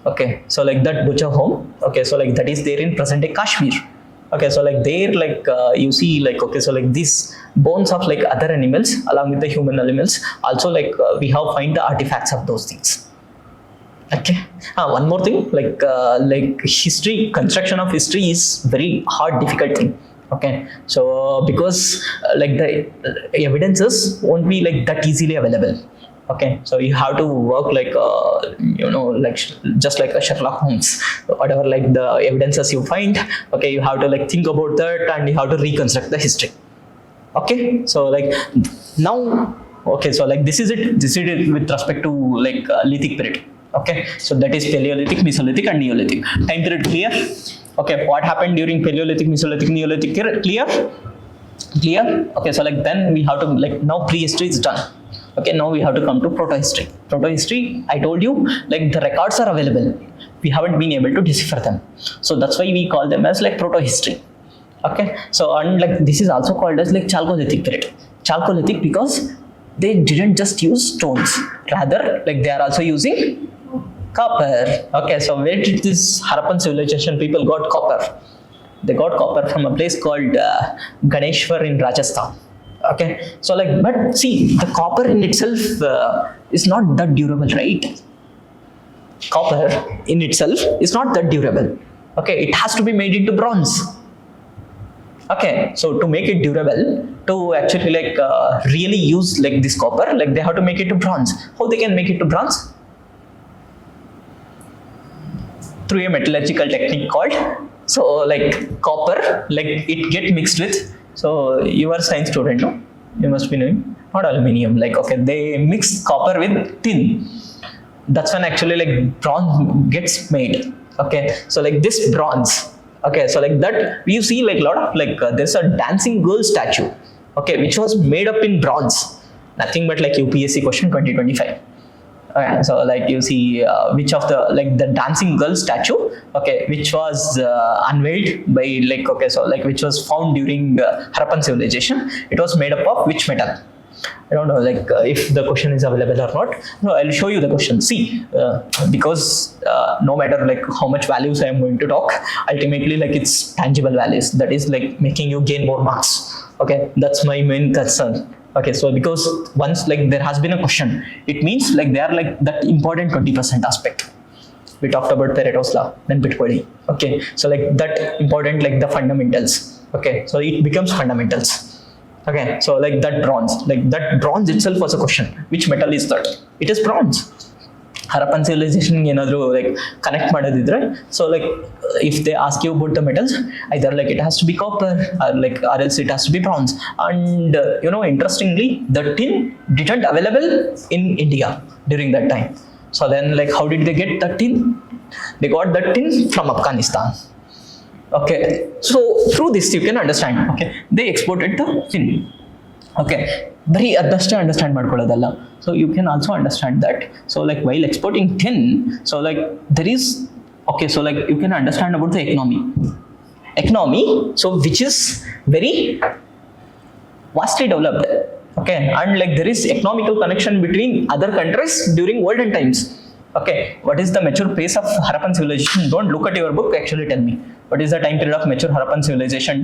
okay, so like that butcher home, okay, so like that is there in present day Kashmir. Okay, so like there, like you see, like, okay, so like these bones of like other animals along with the human animals also, like we have find the artifacts of those things. Okay, one more thing, like history, construction of history is very hard, difficult thing. Okay, so because like the evidences won't be like that easily available. Okay, so you have to work like like just like a Sherlock Holmes. Whatever like the evidences you find, okay, you have to like think about that and you have to reconstruct the history. Okay, so like now, okay, so like this is it with respect to like lithic period. Okay, so that is Paleolithic, Mesolithic and Neolithic. Time period clear? Okay, what happened during Paleolithic, Mesolithic, Neolithic, clear? Okay, so like then we have to like, now prehistory is done. Okay, now we have to come to protohistory. Protohistory, I told you, like the records are available. We haven't been able to decipher them. So that's why we call them as like protohistory. Okay, so and like this is also called as like Chalcolithic period. Chalcolithic because they didn't just use stones, rather like they are also using copper. Okay, so where did this Harappan civilization people got copper? They got copper from a place called Ganeshwar in Rajasthan. Okay, so like, but see, the copper in itself is not that durable, right? Copper in itself is not that durable. Okay, it has to be made into bronze. Okay, so to make it durable, to actually like really use like this copper, like they have to make it to bronze. How they can make it to bronze? Through a metallurgical technique called, so like copper, like it get mixed with, so you are a science student, no? You must be knowing, not aluminium, like, okay, they mix copper with tin. That's when actually like bronze gets made. Okay, so like this bronze, okay, so like that you see like a lot of like there's a dancing girl statue, okay, which was made up in bronze, nothing but like UPSC question 2025. Okay, so like you see which of the like the dancing girl statue, okay, which was unveiled by like, okay, so like which was found during Harappan civilization. It was made up of which metal? I don't know, like if the question is available or not. No, I'll show you the question. See, because no matter like how much values I am going to talk, ultimately like it's tangible values that is like making you gain more marks. Okay, that's my main concern. Okay, so because once like there has been a question, it means like they are like that important 20% aspect. We talked about Pareto's law, then Bitcoin. Okay, so like that important like the fundamentals. Okay, so it becomes fundamentals. Okay, so like that bronze itself was a question. Which metal is that? It is bronze. Harappan civilization ಏನಾದ್ರು like connect ಮಾಡೋದಿದ್ರೆ, so like if they ask you about the metals, either like it has to be copper or else it has to be bronze. And interestingly, the tin didn't available in India during that time. So then like how did they get the tin? They got the tin from Afghanistan. Okay, so through this you can understand, okay, they exported the tin. Okay, very adjust understand ಮಾಡ್ಕೊಳ್ಳೋದಲ್ಲ. So you can also understand that. So like while exporting tin, so like there is, okay, so like you can understand about the economy, so which is very vastly developed. Okay, and like there is economical connection between other countries during olden times. Okay, what is the mature pace of Harappan civilization? Don't look at your book, actually tell me what is the time period of mature Harappan civilization?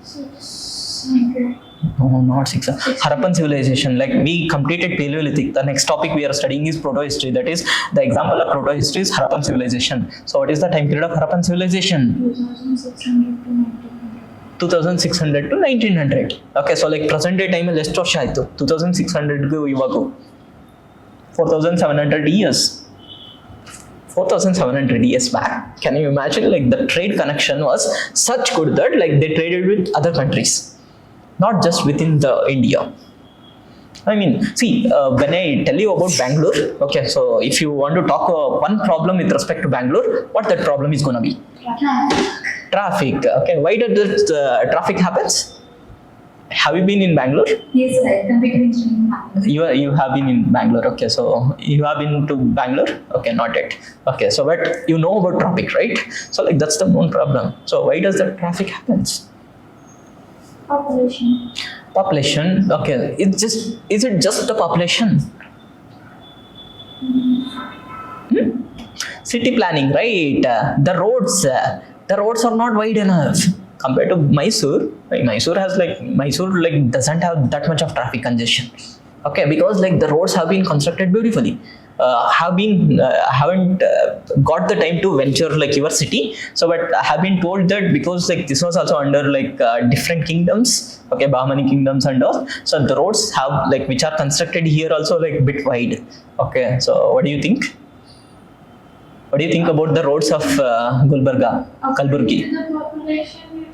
600. No, not 6. Harappan civilization, like we completed Paleolithic. The next topic we are studying is proto-history. That is, the example of proto-history is Harappan civilization. So what is the time period of Harappan civilization? 2600 to 1900. 2600 to 1900. Okay, so like present day time ಎಷ್ಟು ವರ್ಷ ಆಯ್ತು? 2600 ಗೂ ಇವಾಗೂ 4700 years. 4700 years back. Can you imagine, like the trade connection was such good that like they traded with other countries, not just within the India. I mean, see, when I tell you about Bangalore, okay, so if you want to talk one problem with respect to Bangalore, what that problem is going to be? Traffic. Okay, why did this traffic happens? Have you been in Bangalore? Yes, sir. Computer engineering. You have been in Bangalore. Okay, so you have been to Bangalore. Okay, not yet. Okay, so but you know about traffic, right? So like that's the known problem. So why does the traffic happens? Population. Population. Okay, is it just the population? City planning, right? The roads are not wide enough compared to Mysore. Like Mysore doesn't have that much of traffic congestion. Okay, because like the roads have been constructed beautifully. Haven't got the time to venture like your city. So but I have been told that because like this was also under like different kingdoms, okay, Bahmani kingdoms and all. So the roads have like which are constructed here also like bit wide. Okay, so what do you think? What do you think about the roads of Gulbarga, Kalaburagi? To the population,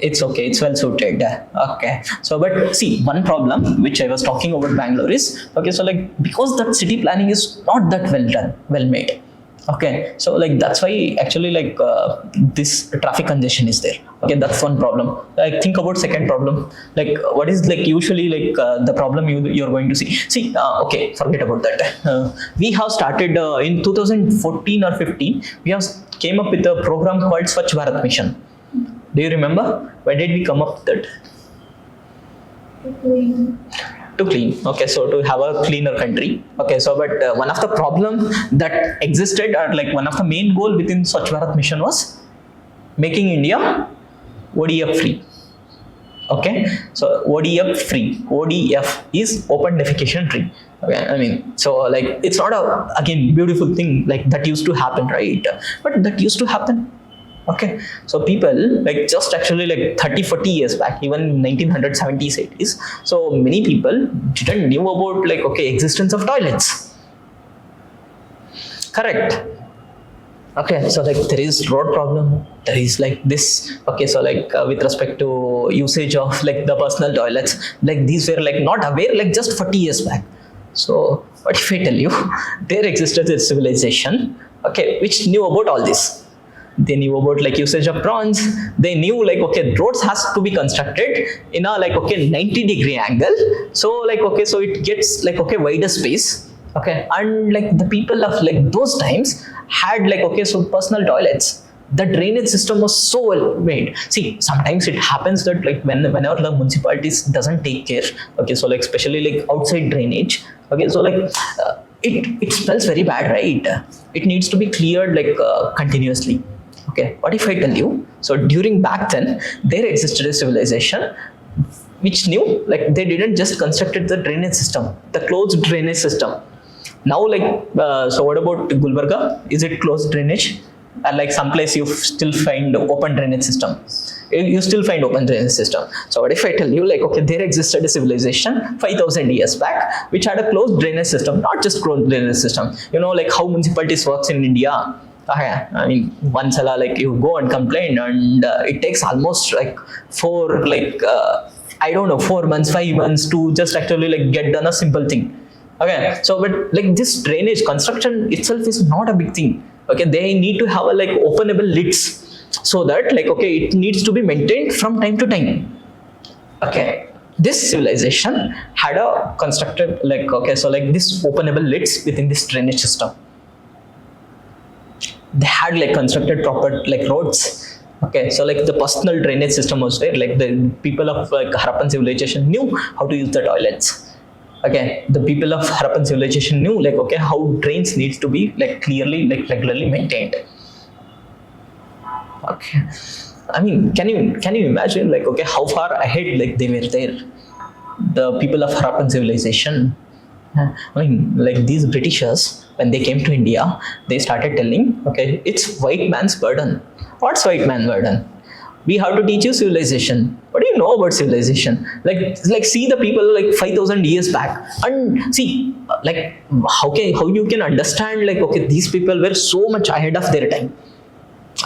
It's okay, it's well suited. Okay, so but see, one problem which I was talking about Bangalore is, okay, so like because that city planning is not that well done, well made. Okay, so like that's why actually like this traffic congestion is there. Okay, that's one problem. Like think about second problem. Like what is like usually like the problem you're going to see. Okay, forget about that. We have started in 2014 or 15. We have came up with a program called Swachh Bharat Mission. Do you remember? Why did we come up with that? To clean. Okay, so to have a cleaner country. Okay, so but one of the problem that existed, or like one of the main goal within Swachh Bharat Mission was making India ODF free. Okay, so ODF free. ODF is open defecation free. Okay, I mean, so like it's not a again beautiful thing like that used to happen, right? But that used to happen. Okay, so people like just actually like 30-40 years back, even 1970s 80s, so many people didn't knew about like okay existence of toilets. Correct. Okay, so like there is road problem, there is like this. Okay, so like with respect to usage of like the personal toilets, like these were like not aware like just 40 years back. So what if I tell you there existed a civilization, okay, which knew about all this. They knew about like usage of prawns. They knew like okay roads has to be constructed in a like okay 90-degree angle, so like okay so it gets like okay wider space. Okay, and like the people of like those times had like okay so personal toilets. The drainage system was so well made. See, sometimes it happens that like whenever the municipalities doesn't take care, okay, so like especially like outside drainage, okay, so like it smells very bad, right? It needs to be cleared like continuously. Okay, what if I tell you, so during back then there existed a civilization which knew like they didn't just constructed the drainage system, the closed drainage system. Now like so what about Gulbarga? Is it closed drainage? And like someplace you still find open drainage system. You still find open drainage system. So what if I tell you like okay there existed a civilization 5000 years back which had a closed drainage system, not just closed drainage system. You know like how municipalities works in India. Okay, I mean once like you go and complain and it takes almost like 4 months 5 months to just actually like get done a simple thing. Okay, so but like this drainage construction itself is not a big thing. Okay, they need to have a like openable lids so that like okay it needs to be maintained from time to time. Okay, this civilization had a constructed like okay so like this openable lids within this drainage system. They had like constructed proper like roads. Okay, so like the personal drainage system was there. Like the people of like Harappan civilization knew how to use the toilets. Okay, the people of Harappan civilization knew like okay how drains needs to be like clearly like regularly maintained. Okay, I mean, can you imagine like okay how far ahead like they were there, the people of Harappan civilization. I mean, like these Britishers, when they came to India, they started telling, okay, it's white man's burden. What's white man's burden? We have to teach you civilization. What do you know about civilization? Like see the people like 5,000 years back, and see, like how you can understand like okay, these people were so much ahead of their time.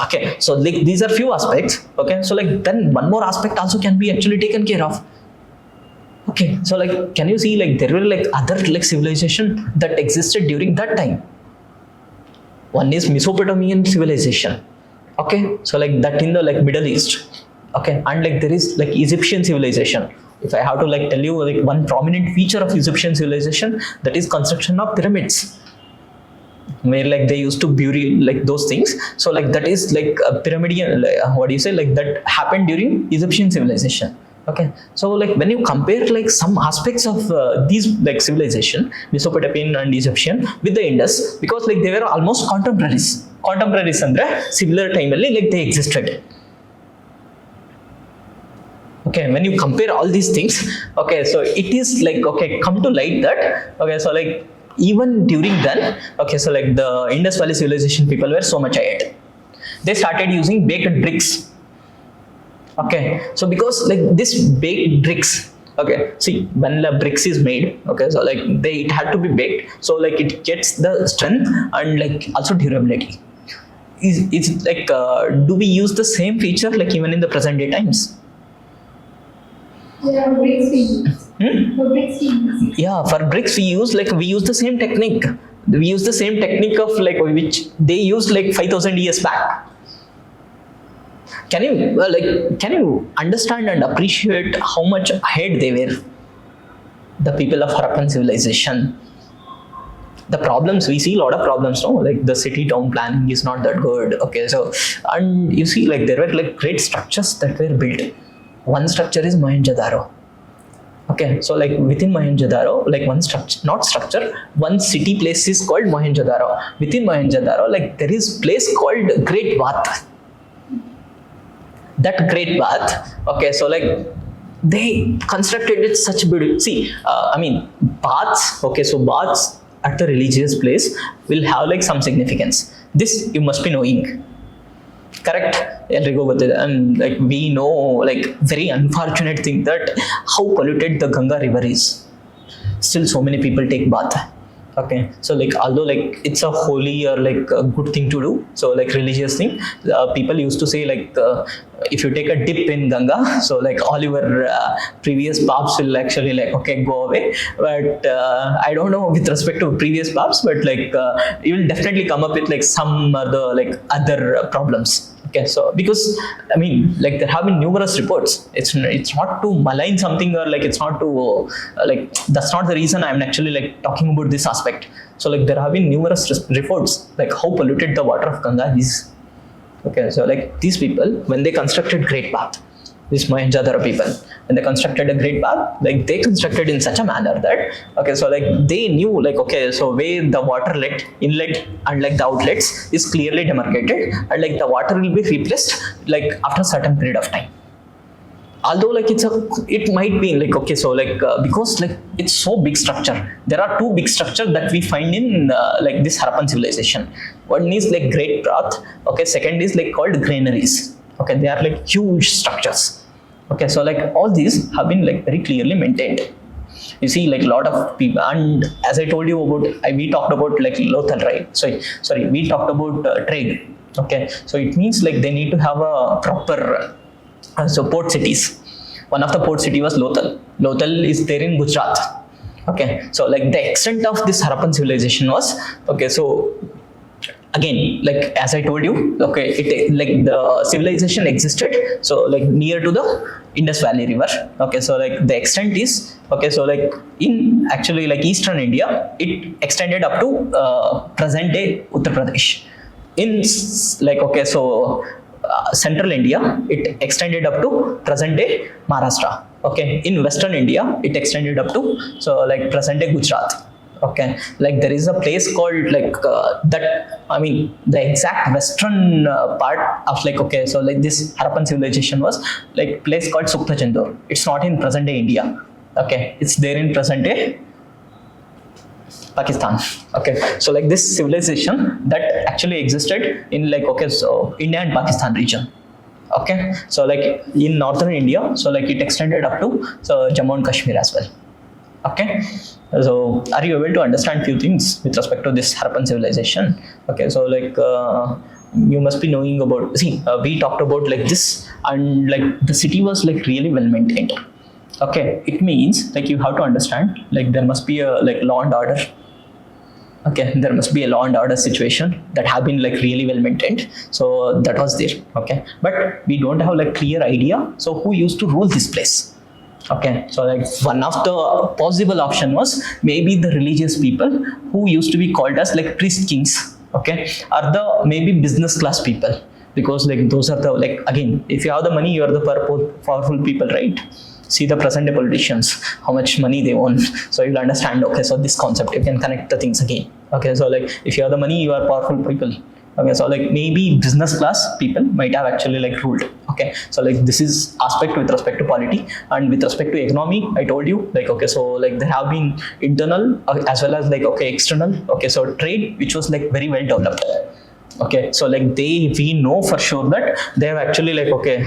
Okay, so like these are few aspects. Okay, so like then one more aspect also can be actually taken care of. Okay, so like can you see like there were like other like civilization that existed during that time. One is Mesopotamian civilization. Okay, so like that in the like Middle East. Okay, and like there is like Egyptian civilization. If I have to like tell you like one prominent feature of Egyptian civilization, that is construction of pyramids, where like they used to bury like those things. So like that is like a pyramidian, what do you say, like that happened during Egyptian civilization. Okay, so like when you compare like some aspects of these like civilization, Mesopotamian and Egyptian with the Indus, because like they were almost contemporaries andre similar time alli like they existed. Okay, when you compare all these things, okay, so it is like okay come to light that okay, so like even during then, okay, so like the Indus Valley civilization people were so much ahead. They started using baked bricks. Okay, so because like this baked bricks, okay, see when the bricks is made, okay, so like it had to be baked, so like it gets the strength and like also durability. It's like do we use the same feature like even in the present day times? Yeah, bricks we use. For bricks we use. Yeah, for bricks we use the same technique. We use the same technique of like which they used like 5,000 years back. Can you understand and appreciate how much ahead they were, the people of Harappan civilization? The problems, we see a lot of problems, no? Like the city town planning is not that good. Okay, so and you see like there were like great structures that were built. One structure is Mohenjo-daro. Okay, so like within Mohenjo-daro, like one city place is called Mohenjo-daro. Within Mohenjo-daro, like there is place called Great Bath. That Great Bath, okay, so like they constructed it such beauty. See, I mean baths, okay, so baths at the religious place will have like some significance. This you must be knowing. Correct? And like we know like very unfortunate thing that how polluted the Ganga river is. Still so many people take bath. Okay, so like although like it's a holy or like a good thing to do, so like religious thing, people used to say like if you take a dip in Ganga, so like all your previous paps will actually like okay go away. But I don't know with respect to previous paps, but like you will definitely come up with like some other like other problems. Okay, so because I mean like there have been numerous reports. It's not to malign something or like it's not to like that's not the reason I'm actually like talking about this aspect. So like there have been numerous reports like how polluted the water of Ganga is. Okay, so like these people when they constructed Great Bath, these Mohenjo-daro people, when they constructed a Great Bath, like they constructed in such a manner that okay, so like they knew like okay, so where the water inlet and like the outlets is clearly demarcated, and like the water will be replaced like after a certain period of time. Although like it might be like okay, so like because like it's so big structure. There are two big structures that we find in like this Harappan civilization. One is like Great Bath. Okay, second is like called granaries. Okay, they are like huge structures. Okay, so like all these have been like very clearly maintained. You see like a lot of people, and as I told you about, we talked about like Lothal, right? Sorry, we talked about trade. Okay, so it means like they need to have a proper so port cities. One of the port city was Lothal. Lothal is there in Gujarat. Okay, so like the extent of this Harappan civilization was okay, so again like as I told you, okay, it like the civilization existed so like near to the Indus Valley river. Okay, so like the extent is okay, so like in actually like eastern India it extended up to present day Uttar Pradesh. In like okay, so central India it extended up to present day Maharashtra. Okay, in western India it extended up to so like present day Gujarat. Okay, like there is a place called like that. I mean, the exact western part of like, okay, so like this Harappan civilization was like place called Sukta Chandor. It's not in present day India. Okay, it's there in present day Pakistan. Okay, so like this civilization that actually existed in like, okay, so India and Pakistan region. Okay, so like in northern India, so like it extended up to so Jammu and Kashmir as well. Okay, so are you able to understand few things with respect to this Harappan civilization? Okay, so like you must be knowing about, see, we talked about like this, and like the city was like really well maintained. Okay, it means like you have to understand like there must be a like law and order. Okay, there must be a law and order situation that have been like really well maintained. So that was there. Okay, but we don't have like clear idea. So who used to rule this place? Okay, so like one of the possible option was maybe the religious people who used to be called as like priest kings. Okay, are the maybe business class people, because like those are the like, again, if you have the money, you are the powerful people, right? See the present day politicians, how much money they own. So you'll understand, okay, so this concept, you can connect the things again. Okay, so like if you have the money, you are powerful people. Okay, so like maybe business class people might have actually like ruled. Okay, so like this is aspect with respect to polity, and with respect to economy, I told you like, okay, so like there have been internal as well as like, okay, external. Okay, so trade which was like very well developed. Okay, so like we know for sure that they have actually like, okay,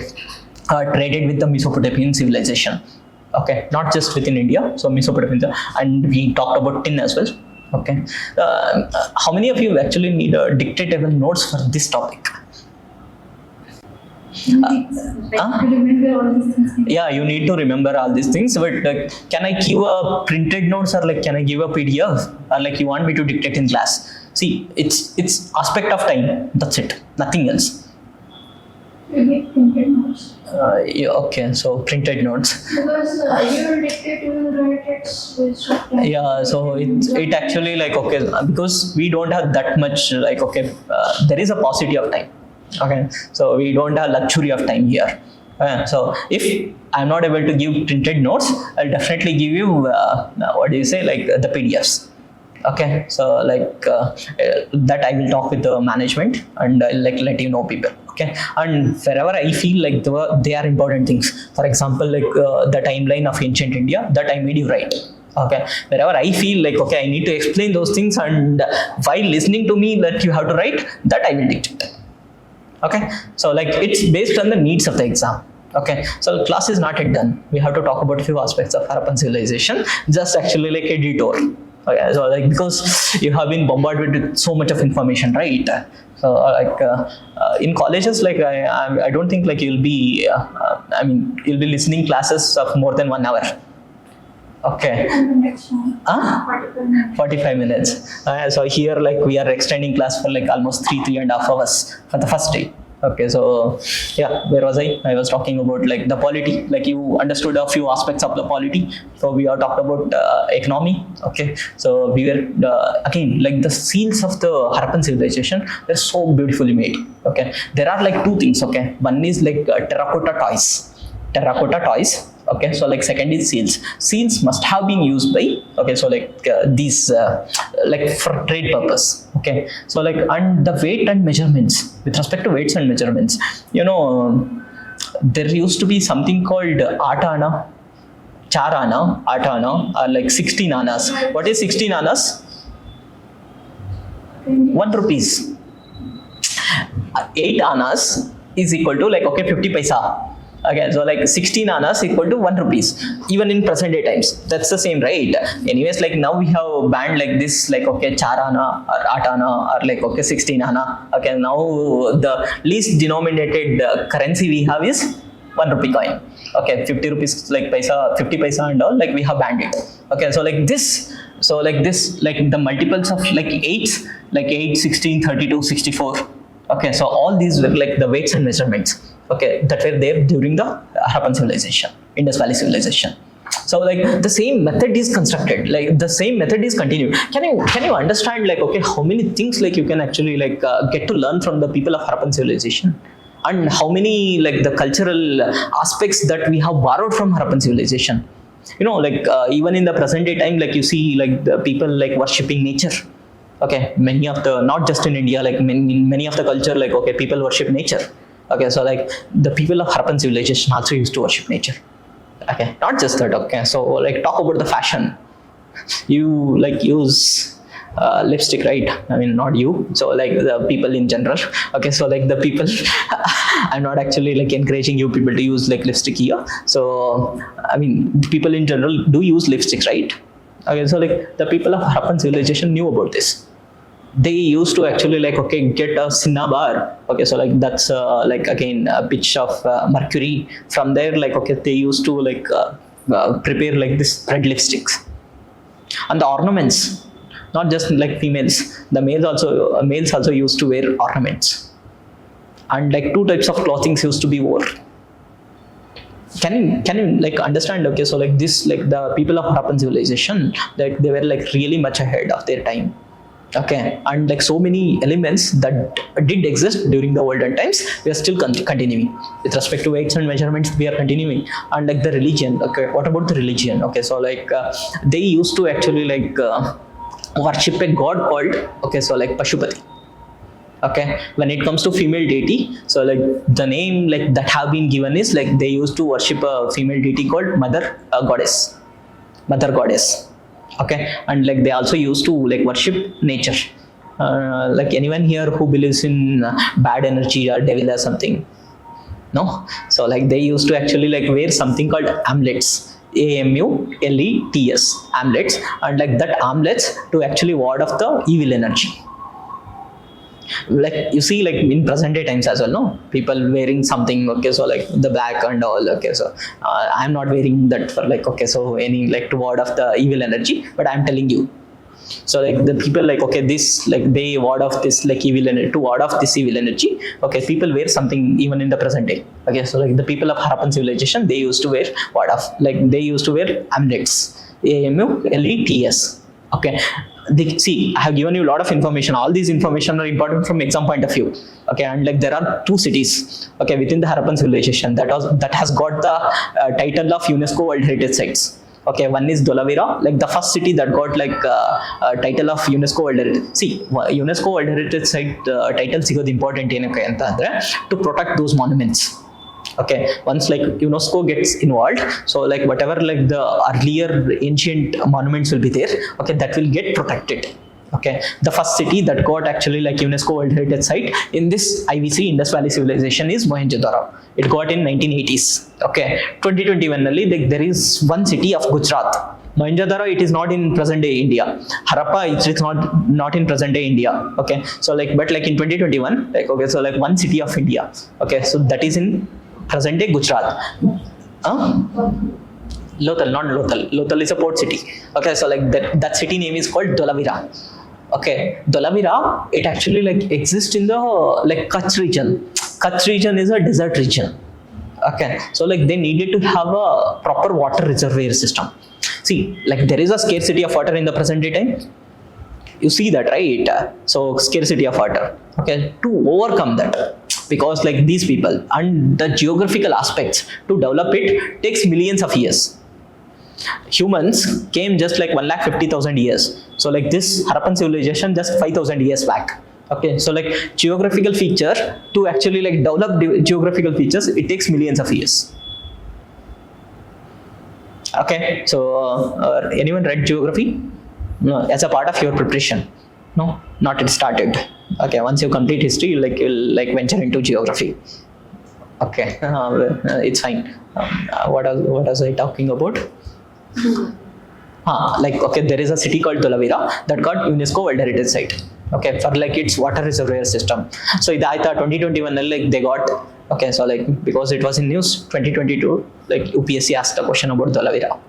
traded with the Mesopotamian civilization. Okay, not just within India, so Mesopotamia, and we talked about tin as well. Okay, how many of you actually need dictatable notes for this topic? Remember all these things. Yeah, you need to remember all these things, but can I give a printed notes, or like can I give a PDF, or like you want me to dictate in class? See, it's aspect of time, that's it, nothing else. You get printed notes. Yeah, okay, so printed notes. Because you will dictate, you will write it with time. Yeah, so it actually like, okay, because we don't have that much like, okay, there is a paucity of time. Okay, so we don't have luxury of time here. So if I'm not able to give printed notes, I'll definitely give you what do you say, like the PDFs. Okay, so like that I will talk with the management, and I'll like let you know people. Okay, and wherever I feel like they are important things, for example like the timeline of ancient India, that I made you write. Okay, wherever I feel like, okay, I need to explain those things, and while listening to me that you have to write, that I will dictate. Okay, so like it's based on the needs of the exam. Okay, so class is not yet done. We have to talk about a few aspects of Harappan civilization, just actually like a detour. Okay, so like because you have been bombarded with so much of information, right? So like in colleges, like I don't think like you'll be I mean you'll be listening classes of more than 1 hour. Okay. 45 minutes. So here like we are extending class for like almost 3.5 hours for the first day. Okay, so yeah, where was I? I was talking about like the polity, like you understood a few aspects of the polity. So we have talked about economy. Okay, so we were again like the seals of the Harappan civilization, they're so beautifully made. Okay, there are like two things. Okay, one is like terracotta toys. Okay, so like second is seals must have been used by, okay, so like these like for trade purpose. Okay, so like, and the weight and measurements, with respect to weights and measurements, you know, there used to be something called 8 ana, 4 ana, 8 ana, or like 16 annas. What is 16 annas? 1 rupees. 8 annas is equal to like, okay, 50 paisa. Okay, so like 16 annas equal to 1 rupees, even in present day times. That's the same, right? Anyways, like now we have banned like this, like, okay, 4 ana or 8 ana or like, okay, 16 ana. Okay, now the least denominated currency we have is 1 rupee coin. Okay, 50 rupees like paisa, 50 paisa and all, like we have banned it. Okay, so like this, like the multiples of like 8s, like 8, 16, 32, 64. Okay, so all these were like the weights and measurements. Okay, that were there during the Harappan civilization, Indus Valley civilization. So like the same method is constructed, like the same method is continued. Can you understand like, okay, how many things like you can actually like get to learn from the people of Harappan civilization, and how many like the cultural aspects that we have borrowed from Harappan civilization. You know, like even in the present day time, like you see like the people like worshipping nature. Okay, many of the, not just in India, like many of the culture, like okay, people worship nature. Okay, so like the people of Harappan civilization also used to worship nature. Okay, not just that. Okay, so like talk about the fashion. You like use lipstick, right? I mean, not you. So like the people in general. Okay, so like the people. I'm not actually like encouraging you people to use like lipstick here. So I mean, people in general do use lipsticks, right? Okay, so like the people of Harappan civilization knew about this. They used to actually like okay get a cinnabar. Okay, so like that's like again a pitch of mercury. From there, like okay, they used to like prepare like this red lipsticks. And the ornaments, not just like females, the males also used to wear ornaments. And like two types of clothing used to be worn. Can you like understand? Okay, so like this, like the people of Harappan civilization, like they were like really much ahead of their time. Okay, and like so many elements that did exist during the olden times, we are still continuing. With respect to weights and measurements, we are continuing. And like the religion, okay, what about the religion? Okay, so like they used to actually like worship a god called, okay, so like Pashupati. Okay, when it comes to female deity, so like the name like that have been given is like they used to worship a female deity called mother goddess. Okay, and like they also used to like worship nature. Like anyone here who believes in bad energy or devil or something? No. So like they used to actually like wear something called amulets. AMULETS, amulets, and like that amulets to actually ward off the evil energy. Like you see like in present day times as well, no, people wearing something, okay, so like the black and all. Okay, so I'm not wearing that for like okay, so any like to ward off the evil energy, but I'm telling you, so like the people like okay, this like they ward off this like evil energy, to ward off this evil energy. Okay, people wear something even in the present day. Okay, so like the people of Harappan civilization, they used to wear ward off, like they used to wear amulets, AMULETS. Okay, see, I have given you a lot of information. All these information are important from exam point of view. Okay, and like there are two cities, okay, within the Harappan civilization that has got the title of UNESCO World Heritage Sites. Okay, one is Dholavira, like the first city that got like title of UNESCO World Heritage. See, UNESCO World Heritage Site title sigodu important ಏನಕ್ಕೆ ಅಂತ ಅಂದ್ರೆ to protect those monuments. Okay, once like UNESCO gets involved, so like whatever like the earlier ancient monuments will be there, okay, that will get protected. Okay, the first city that got actually like UNESCO World Heritage Site in this IVC Indus Valley Civilization is Mohenjo-daro. It got in 1980s. Okay, 2021 nalli like there is one city of Gujarat. Mohenjo-daro, it is not in present day India. Harappa, it's not in present day India. Okay, so like but like in 2021, like okay, so like one city of India. Okay, so that is in present day Gujarat. Lothal, not Lothal. Lothal is a port city. Okay, so like that city name is called Dholavira. Okay, Dholavira, it actually like exists in the like Kutch region. Kutch region is a desert region. Okay, so like they needed to have a proper water reservoir system. See, like there is a scarcity of water in the present day time. You see that, right? So scarcity of water. Okay, to overcome that, because like these people and the geographical aspects to develop it takes millions of years. Humans came just like 150,000 years. So like this Harappan civilization just 5,000 years back. Okay, so like geographical feature to actually like develop geographical features, it takes millions of years. Okay, so anyone read geography? No, as a part of your preparation? No, not it started. Okay, once you complete history, you'll like venture into geography. Okay, it's fine. What was I talking about? Like okay, there is a city called Dholavira that got UNESCO World Heritage Site. Okay, for like its water reservoir system. So I thought 2021 like they got, okay, so like because it was in news 2022, like Upsc asked a question about Dholavira.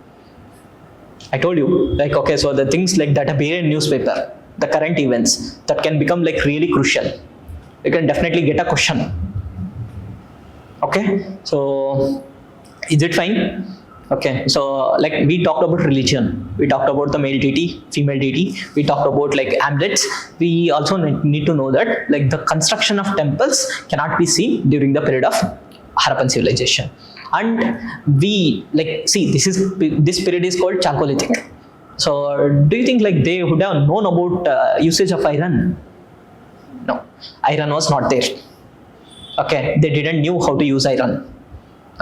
I told you, like okay, so the things like that appear in newspaper, the current events that can become like really crucial, you can definitely get a question. Okay, so is it fine? Okay, so like we talked about religion, we talked about the male deity, female deity, we talked about like amulets. We also need to know that like the construction of temples cannot be seen during the period of Harappan civilization. and we like see this period is called Chalcolithic. So do you think like they would have known about usage of iron? No, iron was not there. Okay, they didn't knew how to use iron.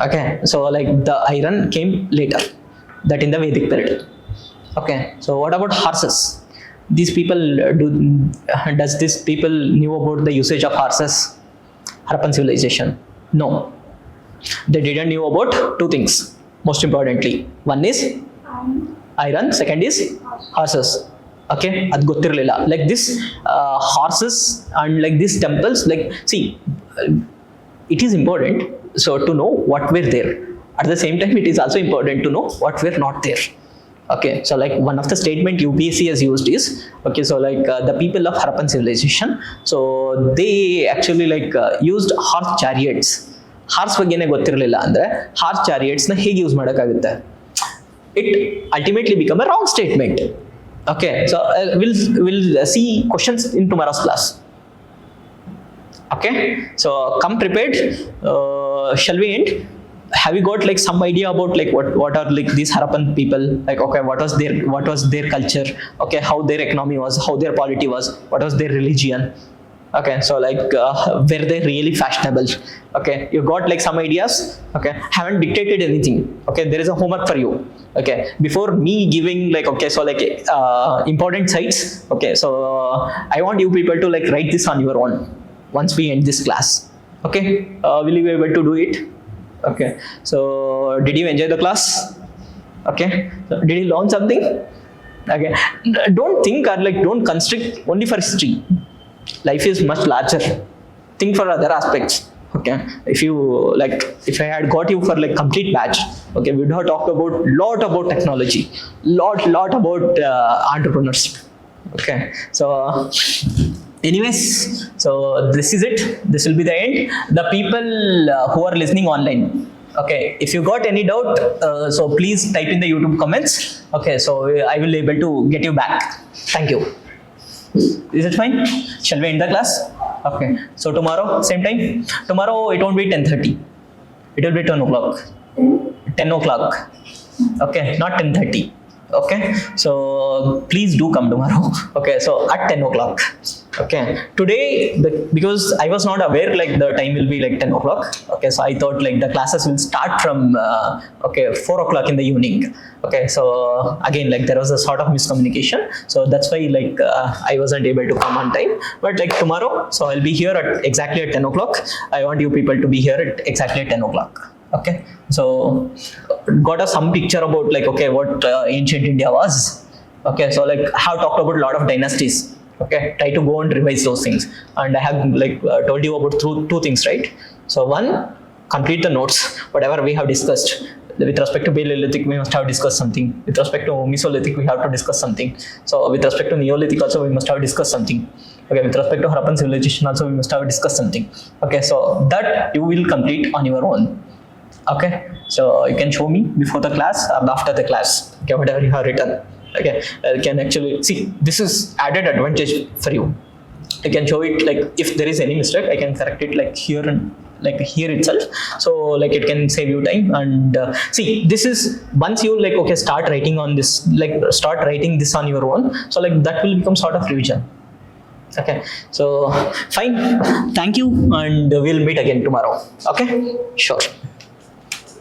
Okay, so like the iron came later, that in the Vedic period. Okay, so what about horses? These people does this people knew about the usage of horses? Harappan civilization? No, they didn't knew about two things most importantly. One is iron, second is horses. Okay, ad gottirlilla. Like this horses and like these temples, like see, it is important so to know what were there. At the same time, it is also important to know what were not there. Okay, so like one of the statement Upsc has used is, okay, so like the people of Harappan civilization, so they actually like used horse chariots. Horse ಬಗ್ಗೆನೇ ಗೊತ್ತಿರಲಿಲ್ಲ ಅಂದ್ರೆ horse chariots ನ ಹೇಗೆ use ಮಾಡೋಕ್ಕಾಗುತ್ತೆ? It ultimately become a wrong statement. Okay, so we'll see questions in tomorrow's class. Okay, so come prepared. Shall we end? Have you got like some idea about like what are like these Harappan people? Like, okay, what was their culture? Okay, how their economy was, how their polity was, what was their religion? Okay, so like were they really fashionable? Okay, you got like some ideas. Okay, haven't dictated anything. Okay, there is a homework for you. Okay, before me giving like, okay, so like important sites. Okay, so I want you people to like write this on your own once we end this class. Okay, will you be able to do it? Okay, so did you enjoy the class? Okay, so did you learn something? Okay, don't think or like don't constrict only for history. Life is much larger. Think for other aspects. Okay, if you like, if I had got you for like complete batch, okay, we would have talked about lot about technology, lot about entrepreneurship. Okay, so anyways, so this is it. This will be the end. The people who are listening online, okay, if you got any doubt, so please type in the YouTube comments. Okay, so I will be able to get you back. Thank you. Is it fine? Shall we end the class? Okay, so tomorrow same time. Tomorrow it won't be 10:30. It will be 10 o'clock. 10 o'clock. Okay, not 10:30. Okay, so please do come tomorrow. Okay, so at 10 o'clock. Okay, today because I was not aware like the time will be like 10 o'clock. Okay, so I thought like the classes will start from 4 o'clock in the evening. Okay, so again like there was a sort of miscommunication, so that's why like I wasn't able to come on time. But like tomorrow, so I'll be here at exactly at 10 o'clock. I want you people to be here at exactly at 10 o'clock. Okay, so got some picture about like, okay, what ancient India was. Okay, so like have talked about a lot of dynasties. Okay, try to go and revise those things, and I have like told you about two things, right? So one, complete the notes, whatever we have discussed. With respect to Paleolithic, we must have discussed something. With respect to Mesolithic, we have to discuss something. So with respect to Neolithic also, we must have discussed something. Okay, with respect to Harappan civilization also, we must have discussed something. Okay, so that you will complete on your own. Okay, so you can show me before the class or after the class. Okay, whatever you have written. Okay, you can actually see this is added advantage for you. You can show it like if there is any mistake, I can correct it like here and like here itself. So like it can save you time. And see, this is once you like, okay, start writing on this, like start writing this on your own. So like that will become sort of revision. Okay, so fine. Thank you, and we'll meet again tomorrow. Okay, sure.